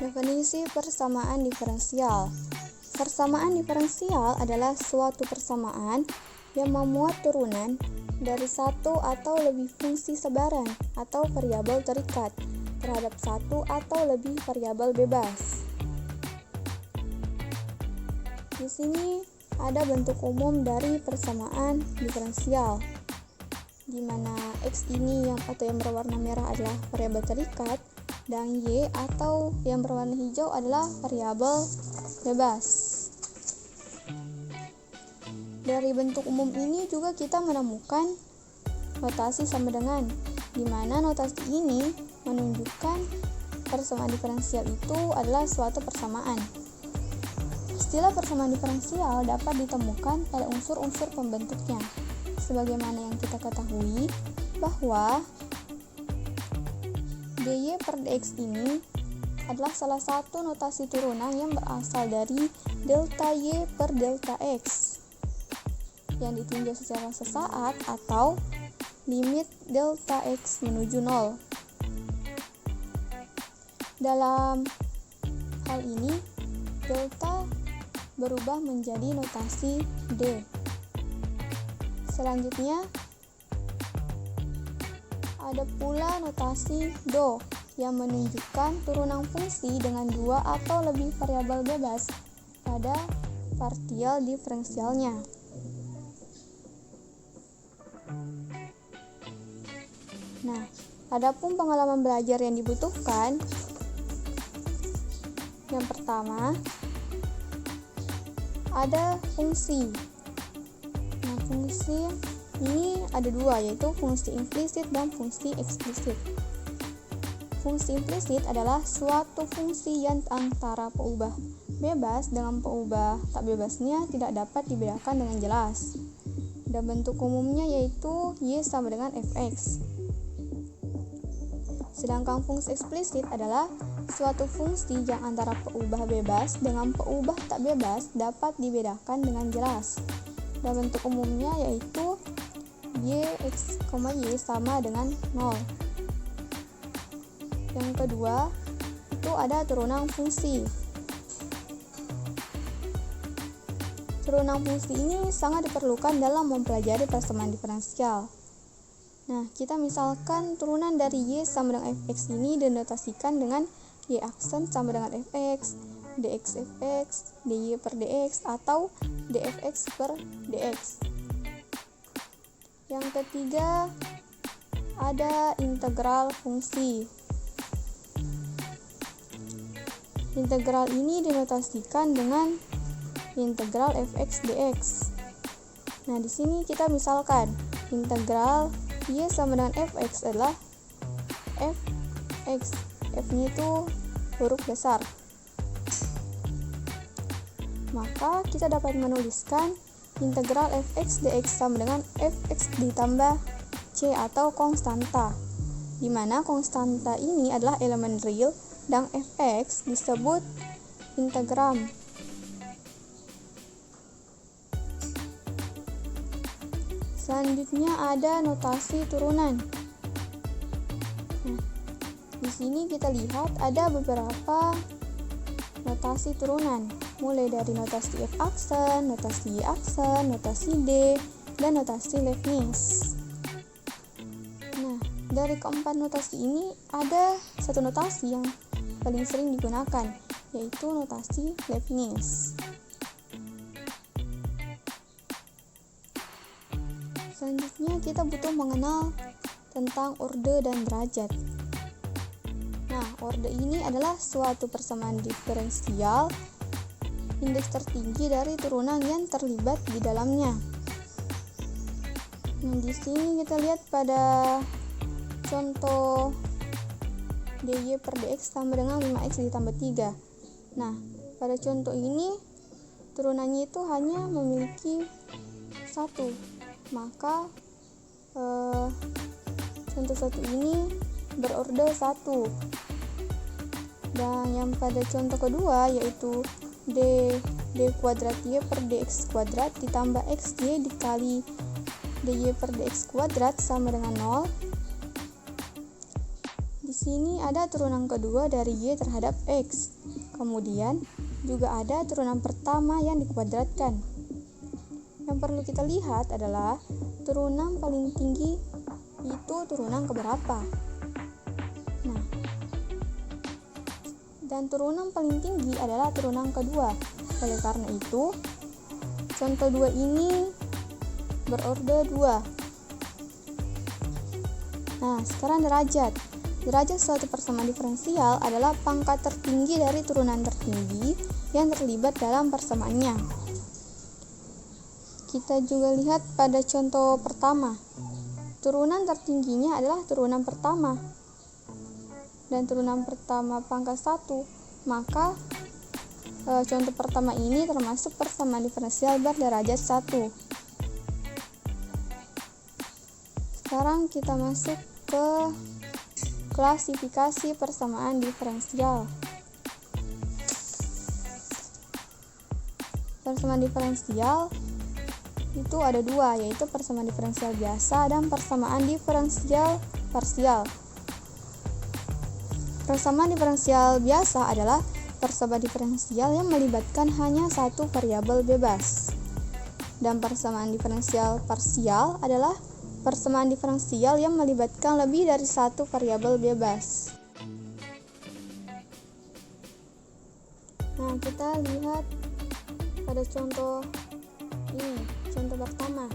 Definisi persamaan diferensial. Persamaan diferensial adalah suatu persamaan yang memuat turunan dari satu atau lebih fungsi sebaran atau variabel terikat terhadap satu atau lebih variabel bebas. Di sini ada bentuk umum dari persamaan diferensial, di mana X ini yang berwarna merah adalah variabel terikat dan Y atau yang berwarna hijau adalah variabel bebas. Dari bentuk umum ini juga kita menemukan notasi sama dengan, di mana notasi ini menunjukkan persamaan diferensial itu adalah suatu persamaan. Istilah persamaan diferensial dapat ditemukan pada unsur-unsur pembentuknya, sebagaimana yang kita ketahui bahwa dy per dx ini adalah salah satu notasi turunan yang berasal dari delta y per delta x yang ditinjau secara sesaat atau limit delta x menuju 0. Dalam hal ini, delta berubah menjadi notasi d. Selanjutnya, ada pula notasi do yang menunjukkan turunan fungsi dengan dua atau lebih variabel bebas pada partial diferensialnya. Nah, adapun pengalaman belajar yang dibutuhkan, yang pertama ada fungsi. Nah, fungsi ini ada dua, yaitu fungsi implisit dan fungsi eksplisit. Fungsi implisit adalah suatu fungsi yang antara peubah bebas dengan peubah tak bebasnya tidak dapat dibedakan dengan jelas. Dan bentuk umumnya yaitu Y sama dengan fx. Sedangkan fungsi eksplisit adalah suatu fungsi yang antara peubah bebas dengan peubah tak bebas dapat dibedakan dengan jelas. Dan bentuk umumnya yaitu X, Y sama dengan 0. Yang kedua, itu ada turunan fungsi. Turunan fungsi ini sangat diperlukan dalam mempelajari persamaan diferensial. Nah, kita misalkan turunan dari Y sama dengan fx ini dinotasikan dengan Y aksen sama dengan fx, dx fx, dy per dx, atau dfx per dx. Yang ketiga, ada integral fungsi. Integral ini dinotasikan dengan integral fx dx. Nah, di sini kita misalkan integral Y sama dengan fx adalah fx. F-nya itu huruf besar. Maka kita dapat menuliskan integral fx dx sama dengan fx ditambah c atau konstanta, di mana konstanta ini adalah elemen real dan fx disebut integram. Selanjutnya ada notasi turunan. Nah, di sini kita lihat ada beberapa notasi turunan, mulai dari notasi F aksen, notasi Y aksen, notasi D, dan notasi Leibniz. Nah, dari keempat notasi ini ada satu notasi yang paling sering digunakan, yaitu notasi Leibniz. Selanjutnya kita butuh mengenal tentang orde dan derajat. Nah, orde ini adalah suatu persamaan diferensial indeks tertinggi dari turunan yang terlibat di dalamnya. Nah, di sini kita lihat pada contoh dy per dx sama dengan 5x ditambah 3. Nah, pada contoh ini turunannya itu hanya memiliki 1. Maka contoh satu ini berorde 1. Dan yang pada contoh kedua yaitu d kuadrat y per dx kuadrat ditambah xy dikali dy per dx kuadrat sama dengan 0. Di sini ada turunan kedua dari Y terhadap X. Kemudian juga ada turunan pertama yang dikuadratkan. Yang perlu kita lihat adalah turunan paling tinggi itu turunan keberapa. Nah, dan turunan paling tinggi adalah turunan kedua. Oleh karena itu, contoh 2 ini berorder 2. Nah, sekarang derajat. Derajat suatu persamaan diferensial adalah pangkat tertinggi dari turunan tertinggi yang terlibat dalam persamaannya. Kita juga lihat pada contoh pertama. Turunan tertingginya adalah turunan pertama. Dan turunan pertama pangkat 1. Maka contoh pertama ini termasuk persamaan diferensial berderajat 1. Sekarang kita masuk ke klasifikasi persamaan diferensial. Persamaan diferensial itu ada 2, yaitu persamaan diferensial biasa dan persamaan diferensial parsial. Persamaan diferensial biasa adalah persamaan diferensial yang melibatkan hanya satu variabel bebas. Dan persamaan diferensial parsial adalah persamaan diferensial yang melibatkan lebih dari satu variabel bebas. Nah, kita lihat pada contoh ini, contoh pertama.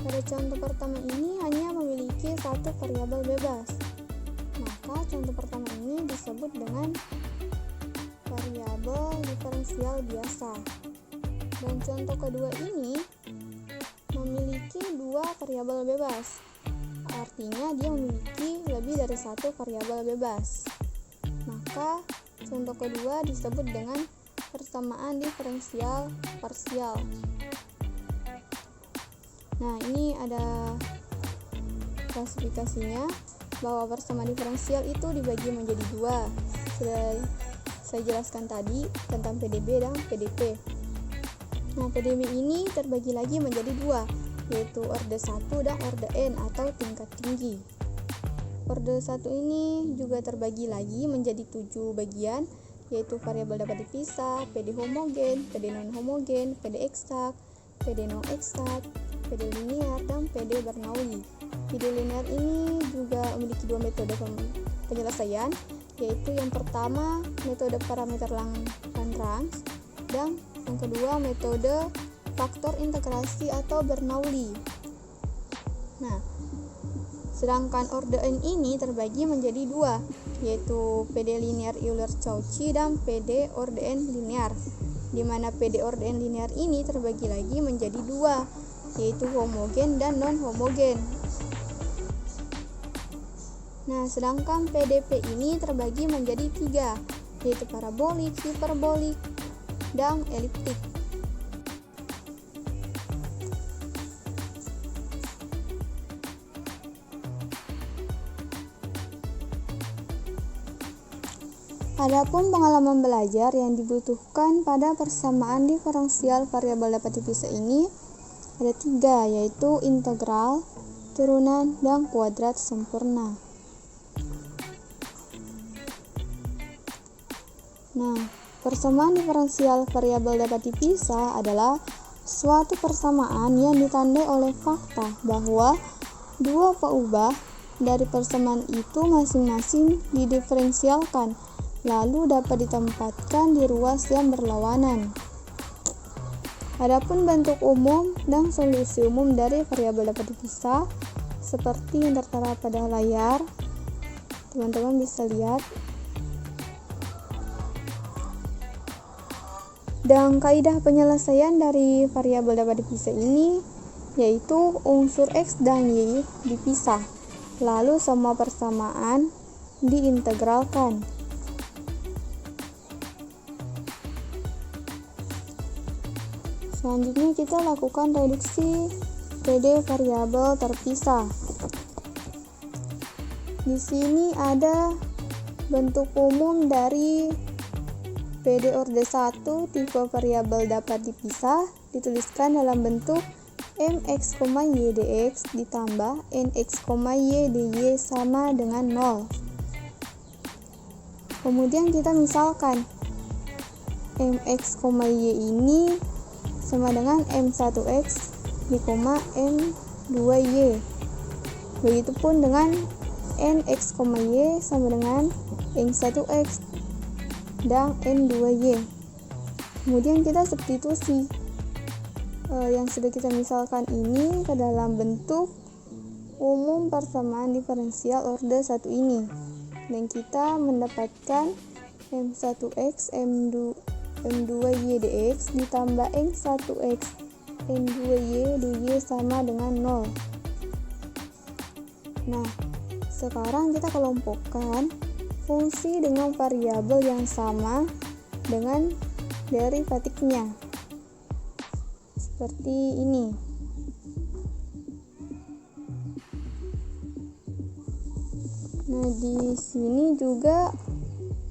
Pada contoh pertama ini hanya memiliki satu variabel bebas. Maka contoh pertama ini disebut dengan variabel diferensial biasa. Dan contoh kedua ini memiliki 2 variabel bebas. Artinya dia memiliki lebih dari satu variabel bebas. Maka contoh kedua disebut dengan persamaan diferensial parsial. Nah, ini ada klasifikasinya, bahwa persamaan diferensial itu dibagi menjadi 2. Sudah saya jelaskan tadi tentang PDB dan PDP. Nah, PDB ini terbagi lagi menjadi 2, yaitu orde 1 dan orde N atau tingkat tinggi. Orde 1 ini juga terbagi lagi menjadi 7 bagian, yaitu variabel dapat dipisah, PD homogen, PD non homogen, PD eksak, PD non eksak, PD linear, dan PD Bernoulli. PD linear ini juga memiliki 2 metode penyelesaian, yaitu yang pertama metode parameter Lagrange dan yang kedua metode faktor integrasi atau Bernoulli. Nah, sedangkan orde N ini terbagi menjadi 2, yaitu PD linear Euler-Cauchy dan PD orde N linear, di mana PD orde N linear ini terbagi lagi menjadi 2, yaitu homogen dan non homogen. Nah, sedangkan PDP ini terbagi menjadi 3, yaitu parabolik, hiperbolik, dan eliptik. Adapun pengalaman belajar yang dibutuhkan pada persamaan diferensial variabel dapat dipisah ini ada 3, yaitu integral, turunan, dan kuadrat sempurna. Nah, persamaan diferensial variabel dapat dipisah adalah suatu persamaan yang ditandai oleh fakta bahwa 2 peubah dari persamaan itu masing-masing didiferensialkan, lalu dapat ditempatkan di ruas yang berlawanan. Adapun bentuk umum dan solusi umum dari variabel dapat dipisah seperti yang tertera pada layar, teman-teman bisa lihat. Dan kaidah penyelesaian dari variabel dapat dipisah ini yaitu unsur X dan Y dipisah, lalu semua persamaan diintegralkan. Selanjutnya kita lakukan reduksi PD variabel terpisah. Di sini ada bentuk umum dari PD orde 1 tipe variabel dapat dipisah dituliskan dalam bentuk mx, y dx ditambah nx, y dy sama dengan 0. Kemudian kita misalkan mx, y ini sama dengan m1x dikoma m2y. Begitupun dengan nx, y sama dengan n1x dan n2y. Kemudian kita substitusi yang sudah kita misalkan ini ke dalam bentuk umum persamaan diferensial order 1 ini, dan kita mendapatkan m1x m2y dx ditambah n1x n2y dy sama dengan 0. Nah, sekarang kita kelompokkan fungsi dengan variabel yang sama dengan derivatifnya. Seperti ini. Nah, di sini juga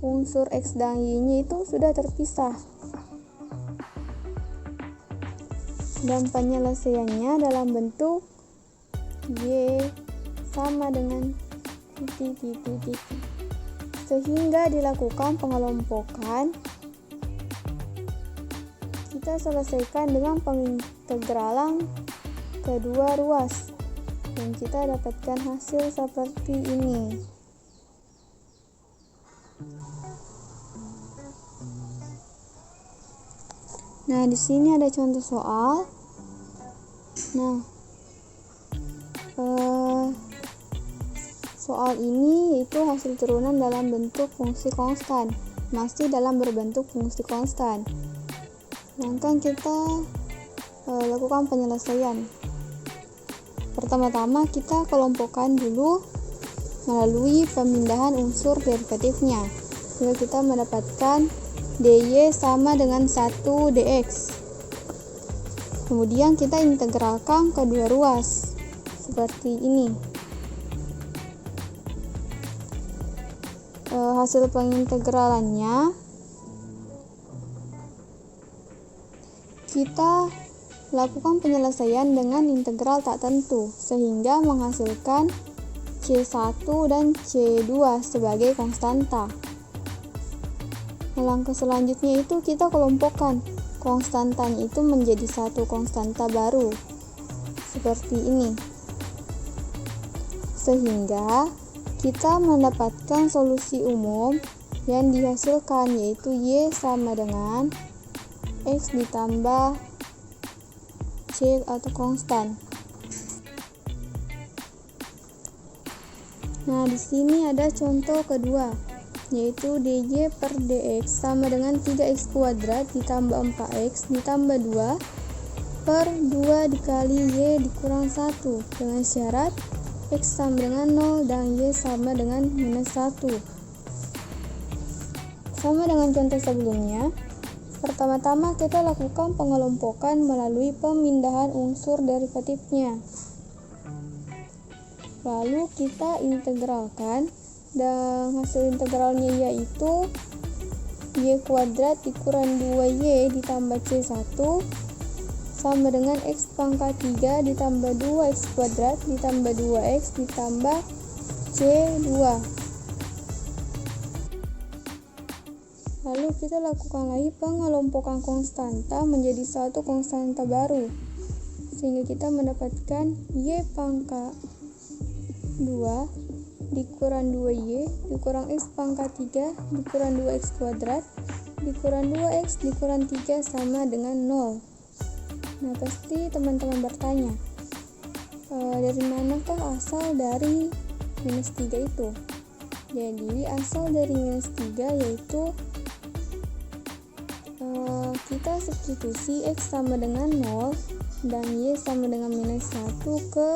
unsur x dan y-nya itu sudah terpisah. Dan penyelesaiannya dalam bentuk y sama dengan titik. Sehingga dilakukan pengelompokan, kita selesaikan dengan pengintegralan kedua ruas, dan kita dapatkan hasil seperti ini. Nah, di sini ada contoh soal. Nah, soal ini yaitu hasil turunan dalam bentuk fungsi konstan, masih dalam berbentuk fungsi konstan. Sedangkan kita lakukan penyelesaian. Pertama-tama kita kelompokkan dulu melalui pemindahan unsur derivatifnya, sehingga kita mendapatkan dy sama dengan 1 dx. Kemudian kita integralkan kedua ruas seperti ini. Hasil pengintegralannya kita lakukan penyelesaian dengan integral tak tentu, sehingga menghasilkan C1 dan C2 sebagai konstanta. Langkah selanjutnya itu kita kelompokkan konstantanya itu menjadi satu konstanta baru seperti ini, sehingga kita mendapatkan solusi umum yang dihasilkan, yaitu y sama dengan x ditambah c atau konstan. Nah, di sini ada contoh kedua, yaitu dy per dx sama dengan 3x kuadrat ditambah 4x ditambah 2 per 2 dikali y dikurang 1, dengan syarat x sama dengan 0 dan y sama dengan minus 1. Sama dengan contoh sebelumnya, pertama-tama kita lakukan pengelompokan melalui pemindahan unsur derivatifnya. Lalu kita integralkan, dan hasil integralnya yaitu y kuadrat dikurang 2y ditambah c1 sama dengan x pangkat 3 ditambah 2x kuadrat ditambah 2x ditambah c2. Lalu kita lakukan lagi pengelompokan konstanta menjadi satu konstanta baru, sehingga kita mendapatkan y pangkat 2 dikurang 2y dikurang x pangkat 3 dikurang 2x kuadrat dikurang 2x dikurang 3 sama dengan 0. Nah, pasti teman-teman bertanya, dari manakah asal dari minus 3 itu? Jadi, asal dari minus 3 yaitu kita substitusi x sama dengan 0 dan y sama dengan minus 1 ke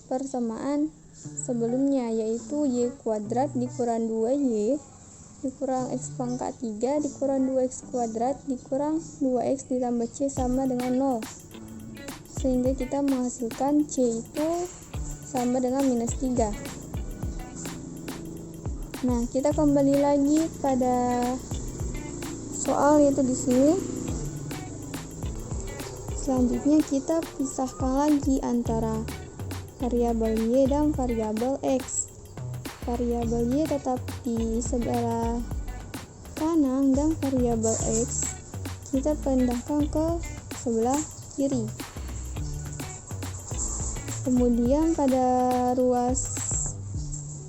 persamaan sebelumnya, yaitu y kuadrat dikurang 2y dikurang x pangkat 3 dikurang 2x kuadrat dikurang 2x ditambah c sama dengan 0, sehingga kita menghasilkan c itu sama dengan minus 3. Nah, kita kembali lagi pada soal, yaitu di sini. Selanjutnya kita pisahkan lagi antara variabel y dan variabel x. variabel y tetap di sebelah kanan dan variabel x kita pindahkan ke sebelah kiri. Kemudian pada ruas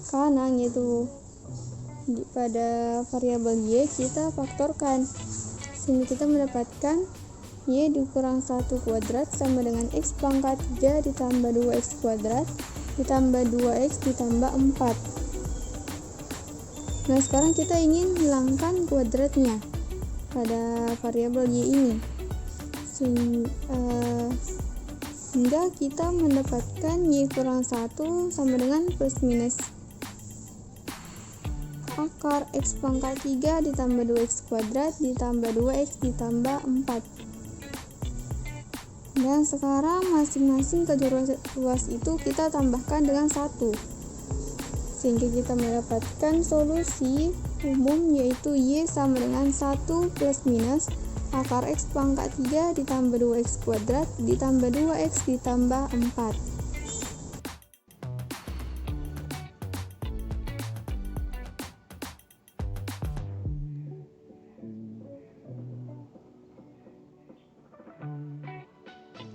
kanan, yaitu pada variabel y, kita faktorkan sehingga kita mendapatkan y dikurang 1 kuadrat sama dengan x pangkat 3 ditambah 2x kuadrat ditambah 2x ditambah 4. Nah, sekarang kita ingin hilangkan kuadratnya pada variabel y ini, sehingga kita mendapatkan y kurang 1 sama dengan plus minus akar x pangkat 3 ditambah 2x kuadrat ditambah 2x ditambah 4. Dan sekarang masing-masing kedua ruas itu kita tambahkan dengan 1, sehingga kita mendapatkan solusi umum, yaitu y sama dengan 1 plus minus akar x pangkat 3 ditambah 2x kuadrat ditambah 2x ditambah 4.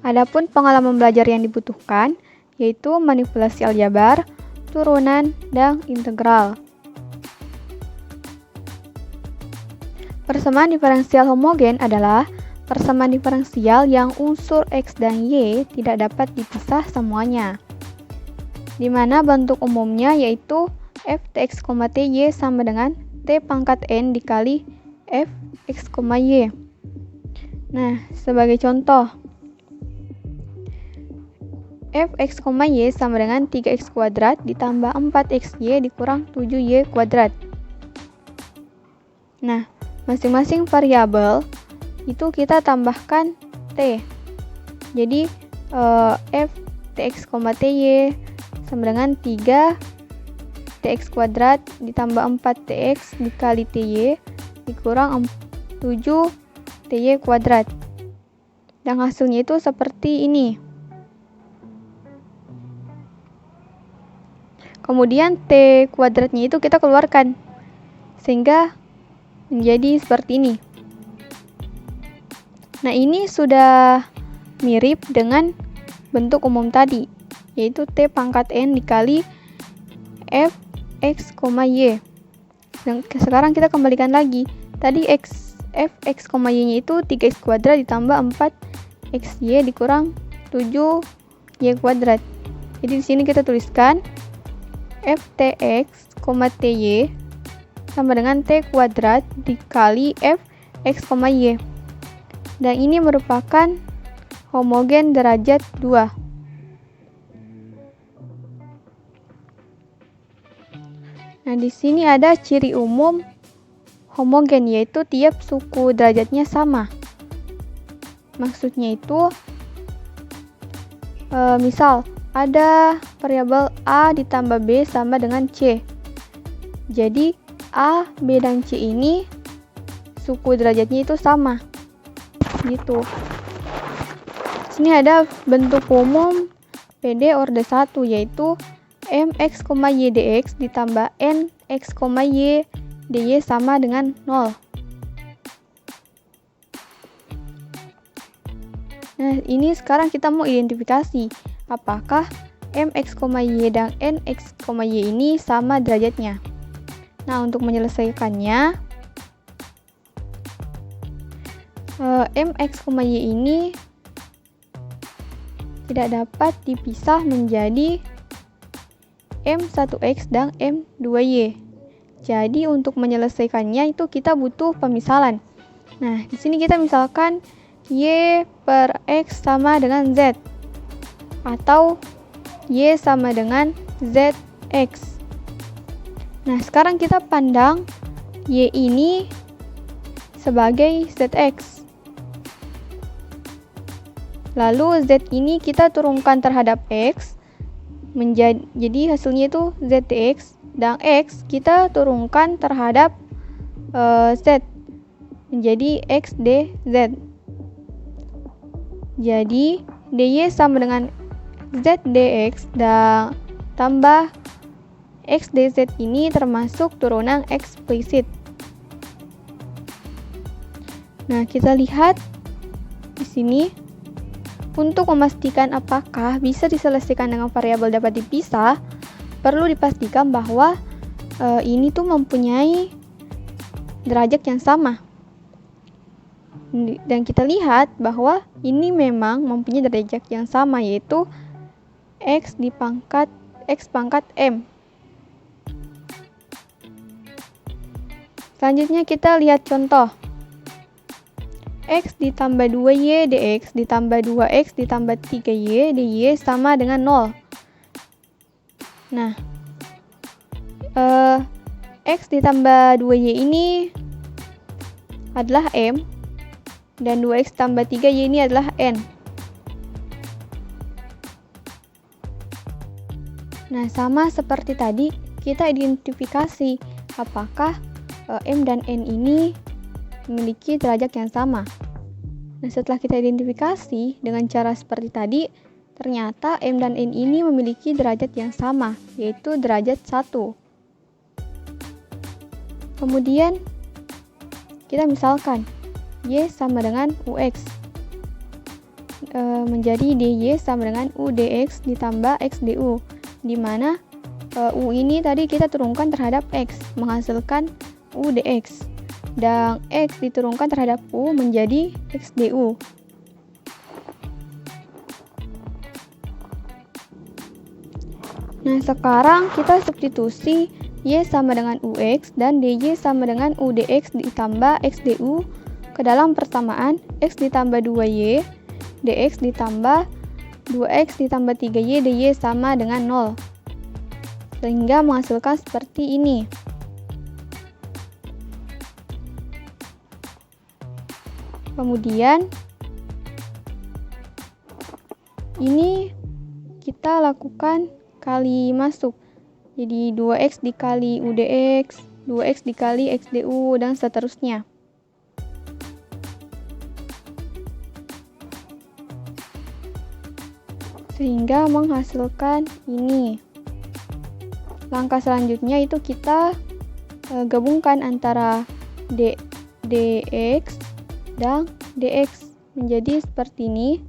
Adapun pengalaman belajar yang dibutuhkan yaitu manipulasi aljabar, turunan, dan integral. Persamaan diferensial homogen adalah persamaan diferensial yang unsur x dan y tidak dapat dipisah semuanya, di mana bentuk umumnya yaitu f tx, ty sama dengan t pangkat n dikali f x, y. Nah, sebagai contoh, f x, y sama dengan 3x kuadrat ditambah 4xy dikurang 7y kuadrat. Nah, masing-masing variabel itu kita tambahkan t. Jadi f tx, ty sama dengan 3tx kuadrat ditambah 4tx dikali ty dikurang 7ty kuadrat. Dan hasilnya itu seperti ini. Kemudian t kuadratnya itu kita keluarkan sehingga menjadi seperti ini. Nah, ini sudah mirip dengan bentuk umum tadi, yaitu t pangkat n dikali f x, y. Dan sekarang kita kembalikan lagi. Tadi f x, y nya itu 3x kuadrat ditambah 4xy dikurang 7y kuadrat. Jadi di sini kita tuliskan f tx, ty sama dengan t kuadrat dikali f x, y. Dan ini merupakan homogen derajat 2. Nah, di sini ada ciri umum homogen, yaitu tiap suku derajatnya sama. Maksudnya itu misal ada variabel A ditambah B sama dengan C. Jadi A, B, dan C ini suku derajatnya itu sama. Gitu. Sini ada bentuk umum PD orde 1, yaitu mx, y dx ditambah nx, y dy sama dengan 0. Nah, ini sekarang kita mau identifikasi apakah mx, y dan nx, y ini sama derajatnya. Nah, untuk menyelesaikannya, mx, y ini tidak dapat dipisah menjadi m1x dan m2y. Jadi, untuk menyelesaikannya itu kita butuh pemisalan. Nah, di sini kita misalkan y per x sama dengan z, atau y sama dengan zx. Nah, sekarang kita pandang y ini sebagai zx. Lalu z ini kita turunkan terhadap x, jadi hasilnya itu zx, dan x kita turunkan terhadap z, menjadi x dz. Jadi dy sama dengan z dx dan tambah X dz ini termasuk turunan eksplisit. Nah, kita lihat di sini. Untuk memastikan apakah bisa diselesaikan dengan variabel dapat dipisah, perlu dipastikan bahwa ini tuh mempunyai derajat yang sama. Dan kita lihat bahwa ini memang mempunyai derajat yang sama, yaitu X pangkat M. Selanjutnya kita lihat contoh. X ditambah 2Y dx ditambah 2X ditambah 3Y dy sama dengan 0. Nah, X ditambah 2Y ini adalah M, dan 2X tambah 3Y ini adalah N. Nah, sama seperti tadi, kita identifikasi apakah M dan N ini memiliki derajat yang sama. Nah, setelah kita identifikasi dengan cara seperti tadi, ternyata M dan N ini memiliki derajat yang sama, yaitu derajat 1. Kemudian, kita misalkan Y sama dengan UX. Menjadi dy sama dengan U dx ditambah X du, di mana U ini tadi kita turunkan terhadap X, menghasilkan U dx. Dan X diturunkan terhadap U menjadi X du. Nah, sekarang kita substitusi Y sama dengan UX dan dy sama dengan U dx ditambah X du ke dalam persamaan X ditambah 2Y dx ditambah 2X ditambah 3Y dy sama dengan 0. Sehingga menghasilkan seperti ini. Kemudian ini kita lakukan kali masuk. Jadi 2X dikali UDX, 2X dikali XDU, dan seterusnya. Sehingga menghasilkan ini. Langkah selanjutnya itu kita gabungkan antara dx dan dx menjadi seperti ini,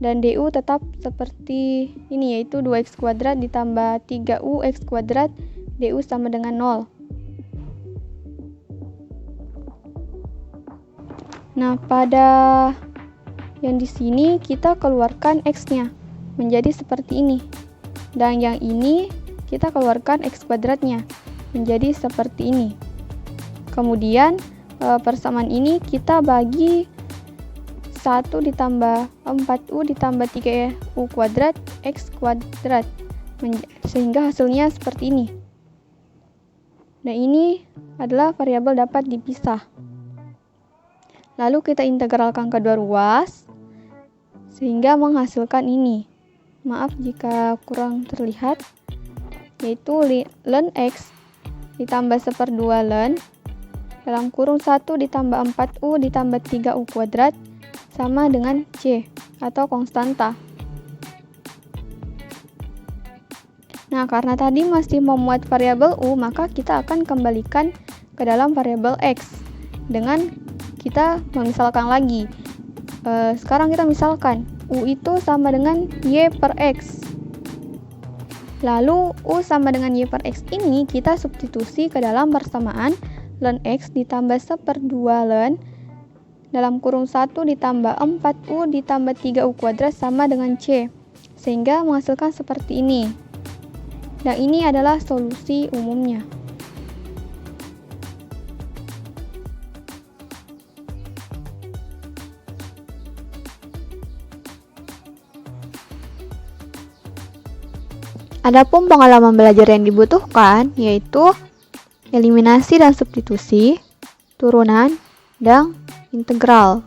dan du tetap seperti ini, yaitu 2x kuadrat ditambah 3ux kuadrat du sama dengan 0. Nah, pada yang di sini kita keluarkan x-nya menjadi seperti ini, dan yang ini kita keluarkan x kuadratnya menjadi seperti ini. Kemudian persamaan ini kita bagi 1 ditambah 4u ditambah 3u kuadrat x kuadrat, sehingga hasilnya seperti ini. Nah, ini adalah variabel dapat dipisah. Lalu kita integralkan kedua ruas sehingga menghasilkan ini. Maaf jika kurang terlihat, yaitu ln x ditambah 1/2 ln dalam kurung 1 ditambah 4u ditambah 3u kuadrat sama dengan C atau konstanta. Nah, karena tadi masih memuat variabel U, maka kita akan kembalikan ke dalam variabel X dengan kita memisalkan lagi. Sekarang kita misalkan U itu sama dengan Y per X. Lalu U sama dengan Y per X ini kita substitusi ke dalam persamaan ln X ditambah 1/2 ln dalam kurung 1 ditambah 4u ditambah 3u kuadrat sama dengan C, sehingga menghasilkan seperti ini. Dan ini adalah solusi umumnya. Adapun pengalaman belajar yang dibutuhkan yaitu eliminasi dan substitusi, turunan, dan integral.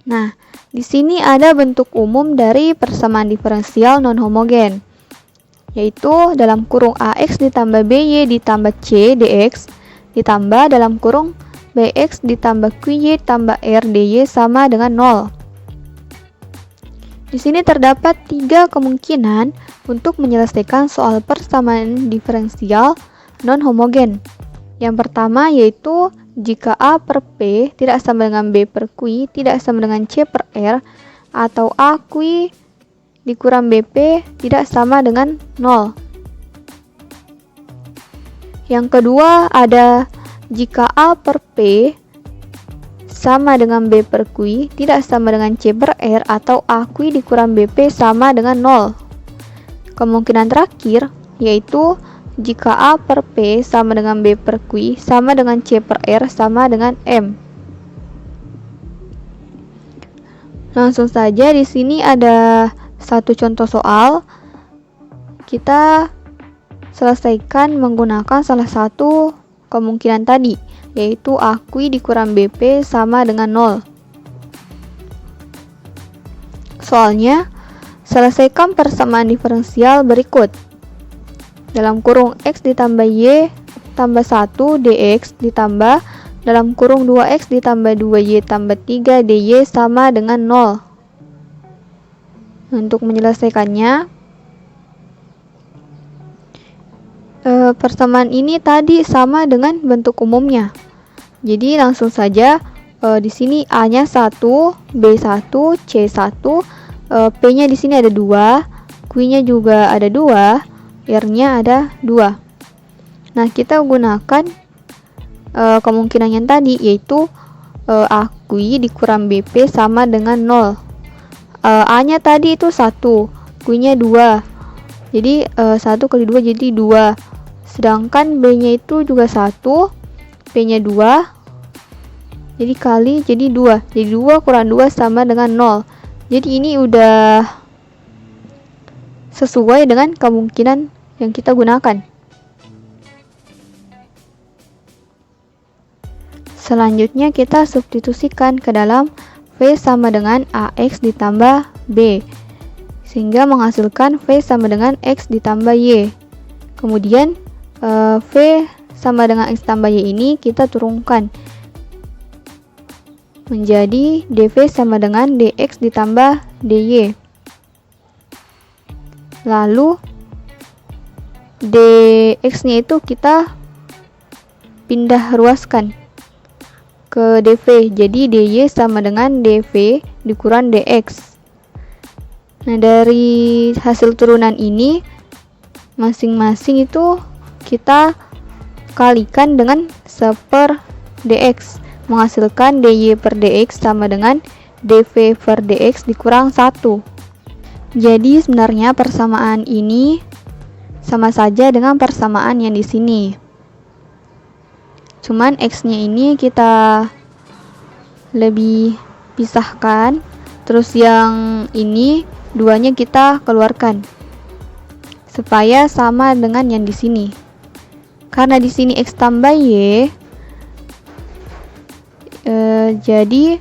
Nah, di sini ada bentuk umum dari persamaan diferensial non-homogen, yaitu dalam kurung AX ditambah BY ditambah C dx ditambah dalam kurung BX ditambah QY tambah R dy sama dengan 0. Di sini terdapat 3 kemungkinan untuk menyelesaikan soal persamaan diferensial non-homogen. Yang pertama yaitu jika A per P tidak sama dengan B per Q tidak sama dengan C per R, atau A Q dikurang BP tidak sama dengan 0. Yang kedua ada jika A per P sama dengan B per Q tidak sama dengan C per R, atau A Q dikurang BP sama dengan 0. Kemungkinan terakhir yaitu jika A per P sama dengan B per Q sama dengan C per R sama dengan M. Langsung saja di sini ada satu contoh soal. Kita selesaikan menggunakan salah satu kemungkinan tadi, yaitu A Q dikurang BP sama dengan 0. Soalnya, selesaikan persamaan diferensial berikut. Dalam kurung X ditambah Y tambah 1 dx ditambah dalam kurung 2X ditambah 2Y tambah 3 dy sama dengan 0. Untuk menyelesaikannya, persamaan ini tadi sama dengan bentuk umumnya. Jadi langsung saja di sini A-nya 1, B1, C1, P-nya di sini ada 2, Q-nya juga ada 2, R-nya ada 2. Nah, kita gunakan kemungkinan yang tadi, yaitu A Q dikurang BP sama dengan 0. A-nya tadi itu 1, Q-nya 2. Jadi 1 kali 2 jadi 2. Sedangkan B-nya itu juga 1, P-nya 2. Jadi kali jadi 2. Jadi 2 kurang 2 sama dengan 0. Jadi ini udah sesuai dengan kemungkinan yang kita gunakan. Selanjutnya kita substitusikan ke dalam V sama dengan AX ditambah B, sehingga menghasilkan V sama dengan X ditambah Y. Kemudian V sama dengan X tambah Y ini kita turunkan menjadi dV sama dengan dx ditambah dy. Lalu dx-nya itu kita pindah ruaskan ke dv, jadi dy sama dengan dv dikurang dx. Nah, dari hasil turunan ini masing-masing itu kita kalikan dengan 1 per dx, menghasilkan dy per dx sama dengan dv per dx dikurang 1. Jadi sebenarnya persamaan ini sama saja dengan persamaan yang di sini. Cuman x-nya ini kita lebih pisahkan, terus yang ini duanya kita keluarkan supaya sama dengan yang di sini. Karena di sini x tambah y, jadi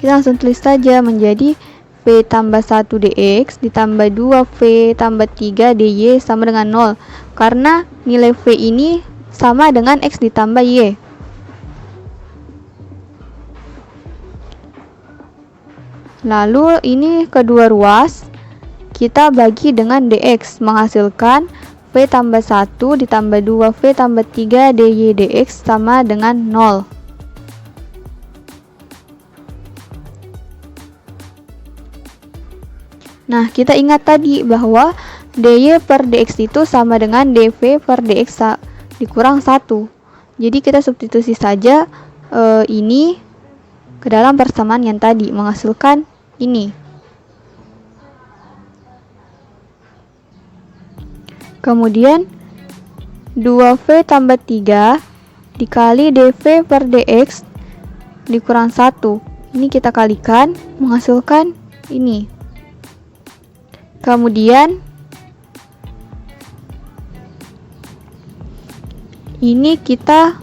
kita langsung tulis saja menjadi V tambah 1 dx ditambah 2V tambah 3 dy sama dengan 0, karena nilai V ini sama dengan x ditambah y. Lalu ini kedua ruas kita bagi dengan dx, menghasilkan V tambah 1 ditambah 2V tambah 3 dy dx sama dengan 0. Nah, kita ingat tadi bahwa dy per dx itu sama dengan dv per dx dikurang 1. Jadi kita substitusi saja ini ke dalam persamaan yang tadi, menghasilkan ini. Kemudian 2V tambah 3 dikali dv per dx dikurang 1. Ini kita kalikan, menghasilkan ini. Kemudian ini kita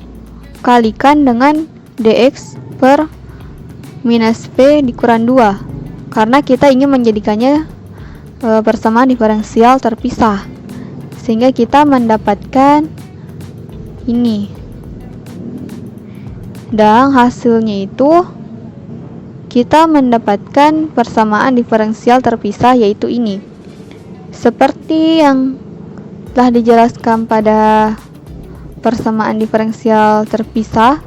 kalikan dengan dx per minus v dikurang 2, karena kita ingin menjadikannya persamaan diferensial terpisah, sehingga kita mendapatkan ini. Dan hasilnya itu kita mendapatkan persamaan diferensial terpisah, yaitu ini. Seperti yang telah dijelaskan pada persamaan diferensial terpisah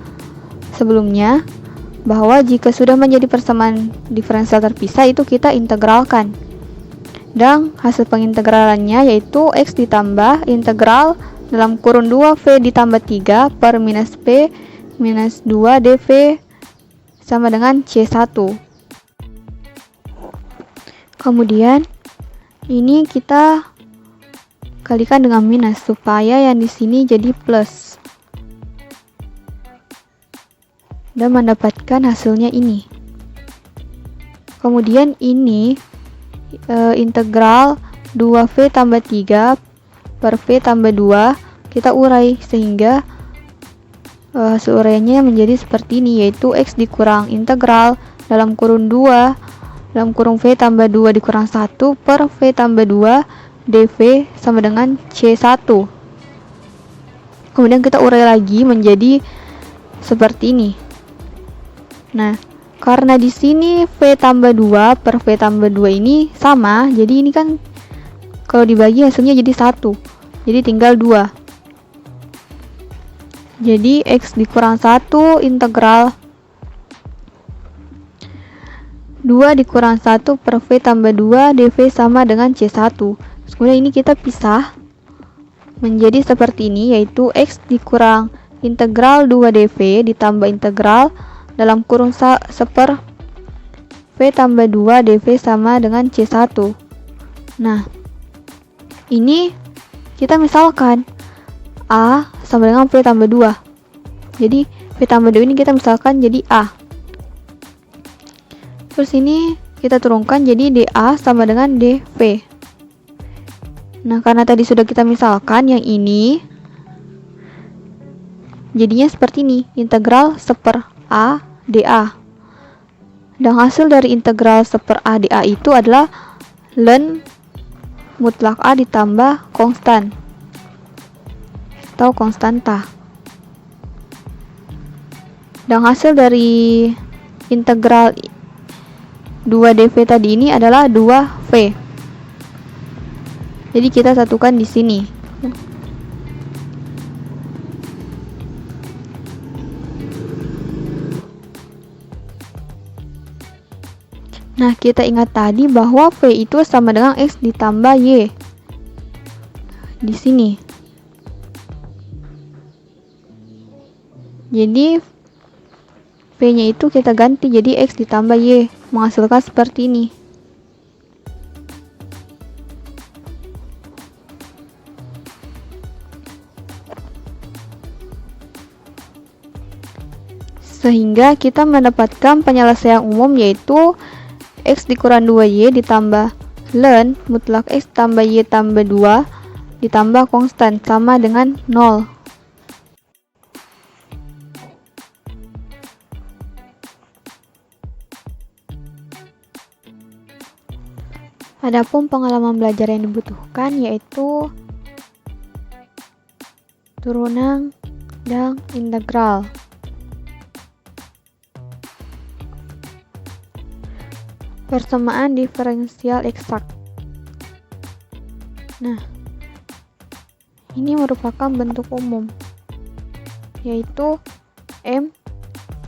sebelumnya, bahwa jika sudah menjadi persamaan diferensial terpisah itu kita integralkan. Dan hasil pengintegralannya yaitu X ditambah integral dalam kurun 2V ditambah 3 per minus P minus 2 dV sama dengan C1. Kemudian ini kita kalikan dengan minus supaya yang di sini jadi plus. Dan mendapatkan hasilnya ini. Kemudian ini integral 2V tambah 3 per V tambah 2 kita urai sehingga hasil uraiannya menjadi seperti ini, yaitu X dikurang integral dalam kurun 2 dalam kurung V tambah 2 dikurang 1 per V tambah 2 dV sama dengan C1. Kemudian kita urai lagi menjadi seperti ini. Nah, karena di sini V tambah 2 per V tambah 2 ini sama, jadi ini kan kalau dibagi hasilnya jadi 1. Jadi tinggal 2. Jadi X dikurang 1 integral 2 dikurang 1 per V tambah 2 dV sama dengan C1. Kemudian ini kita pisah menjadi seperti ini, yaitu X dikurang integral 2 dV ditambah integral dalam kurung seper V tambah 2 dV sama dengan C1. Nah, ini kita misalkan A sama dengan V tambah 2. Jadi V tambah 2 ini kita misalkan jadi A. Terus ini kita turunkan jadi dA sama dengan dV. Nah, karena tadi sudah kita misalkan yang ini jadinya seperti ini, integral seper A dA. Dan hasil dari integral seper A dA itu adalah ln mutlak A ditambah konstan atau konstanta. Dan hasil dari integral 2 dV tadi ini adalah 2V. Jadi kita satukan di sini. Nah, kita ingat tadi bahwa V itu sama dengan X ditambah Y. Di sini. Jadi V-nya itu kita ganti jadi X ditambah Y, menghasilkan seperti ini. Sehingga kita mendapatkan penyelesaian umum yaitu X dikurang 2Y ditambah ln mutlak X tambah Y tambah 2 ditambah konstan sama dengan 0. Adapun pengalaman belajar yang dibutuhkan yaitu turunan dan integral. Persamaan diferensial eksak. Nah, ini merupakan bentuk umum, yaitu M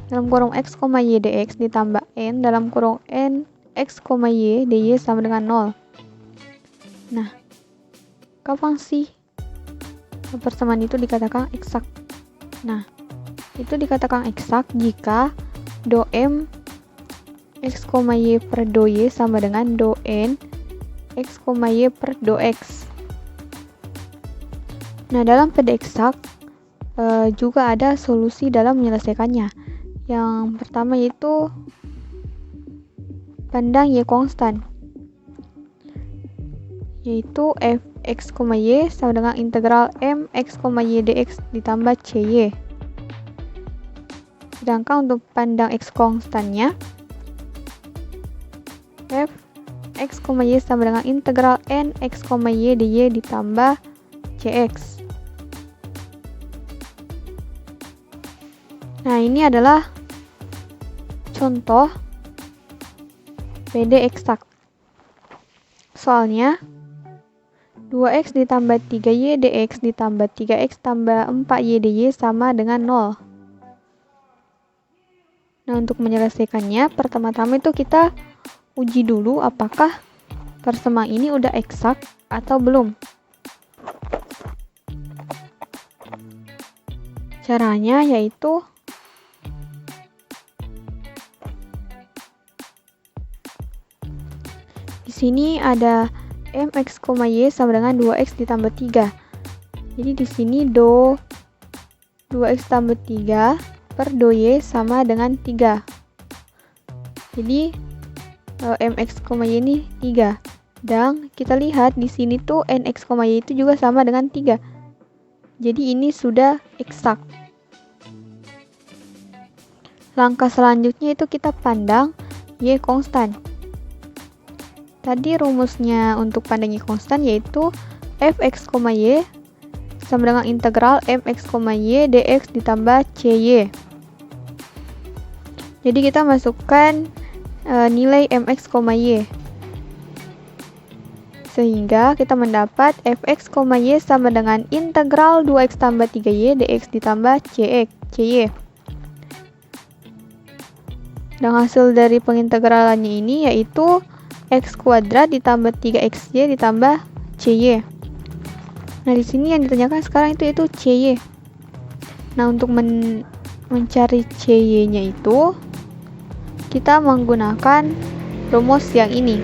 dalam kurung X, Y dx ditambah N dalam kurung N X, Y dy sama dengan 0. Nah, kapan sih persamaan itu dikatakan eksak? Nah, itu dikatakan eksak jika do M X, Y per do Y sama dengan do N X, Y per do X. Nah, dalam PD eksak juga ada solusi dalam menyelesaikannya. Yang pertama yaitu pandang Y konstan, yaitu Fx, Y sama dengan integral M X, Y dx ditambah CY. Sedangkan untuk pandang X konstannya F X, Y sama dengan integral N X, Y dy ditambah Cx. Nah, ini adalah contoh PD eksak. Soalnya 2x ditambah 3y dx ditambah 3x tambah 4y dy sama dengan 0. Nah, untuk menyelesaikannya, pertama-tama itu kita uji dulu apakah persamaan ini udah eksak atau belum. Caranya yaitu di sini ada mx, y sama dengan 2x ditambah 3. Jadi di sini 2x tambah 3 per y sama dengan 3. Jadi mx, y ini 3. Dan kita lihat di sini tuh nx, y itu juga sama dengan 3. Jadi ini sudah eksak. Langkah selanjutnya itu kita pandang y konstan. Tadi rumusnya untuk pandang y konstan yaitu fx, y sama dengan integral mx, y dx ditambah cy. Jadi kita masukkan nilai mx, y. Sehingga kita mendapat fx, y sama dengan integral 2x tambah 3y dx ditambah cy. Dan hasil dari pengintegralannya ini yaitu x kuadrat ditambah 3xy ditambah cy. Nah, di sini yang ditanyakan sekarang itu cy. Nah, untuk mencari cy-nya itu kita menggunakan rumus yang ini.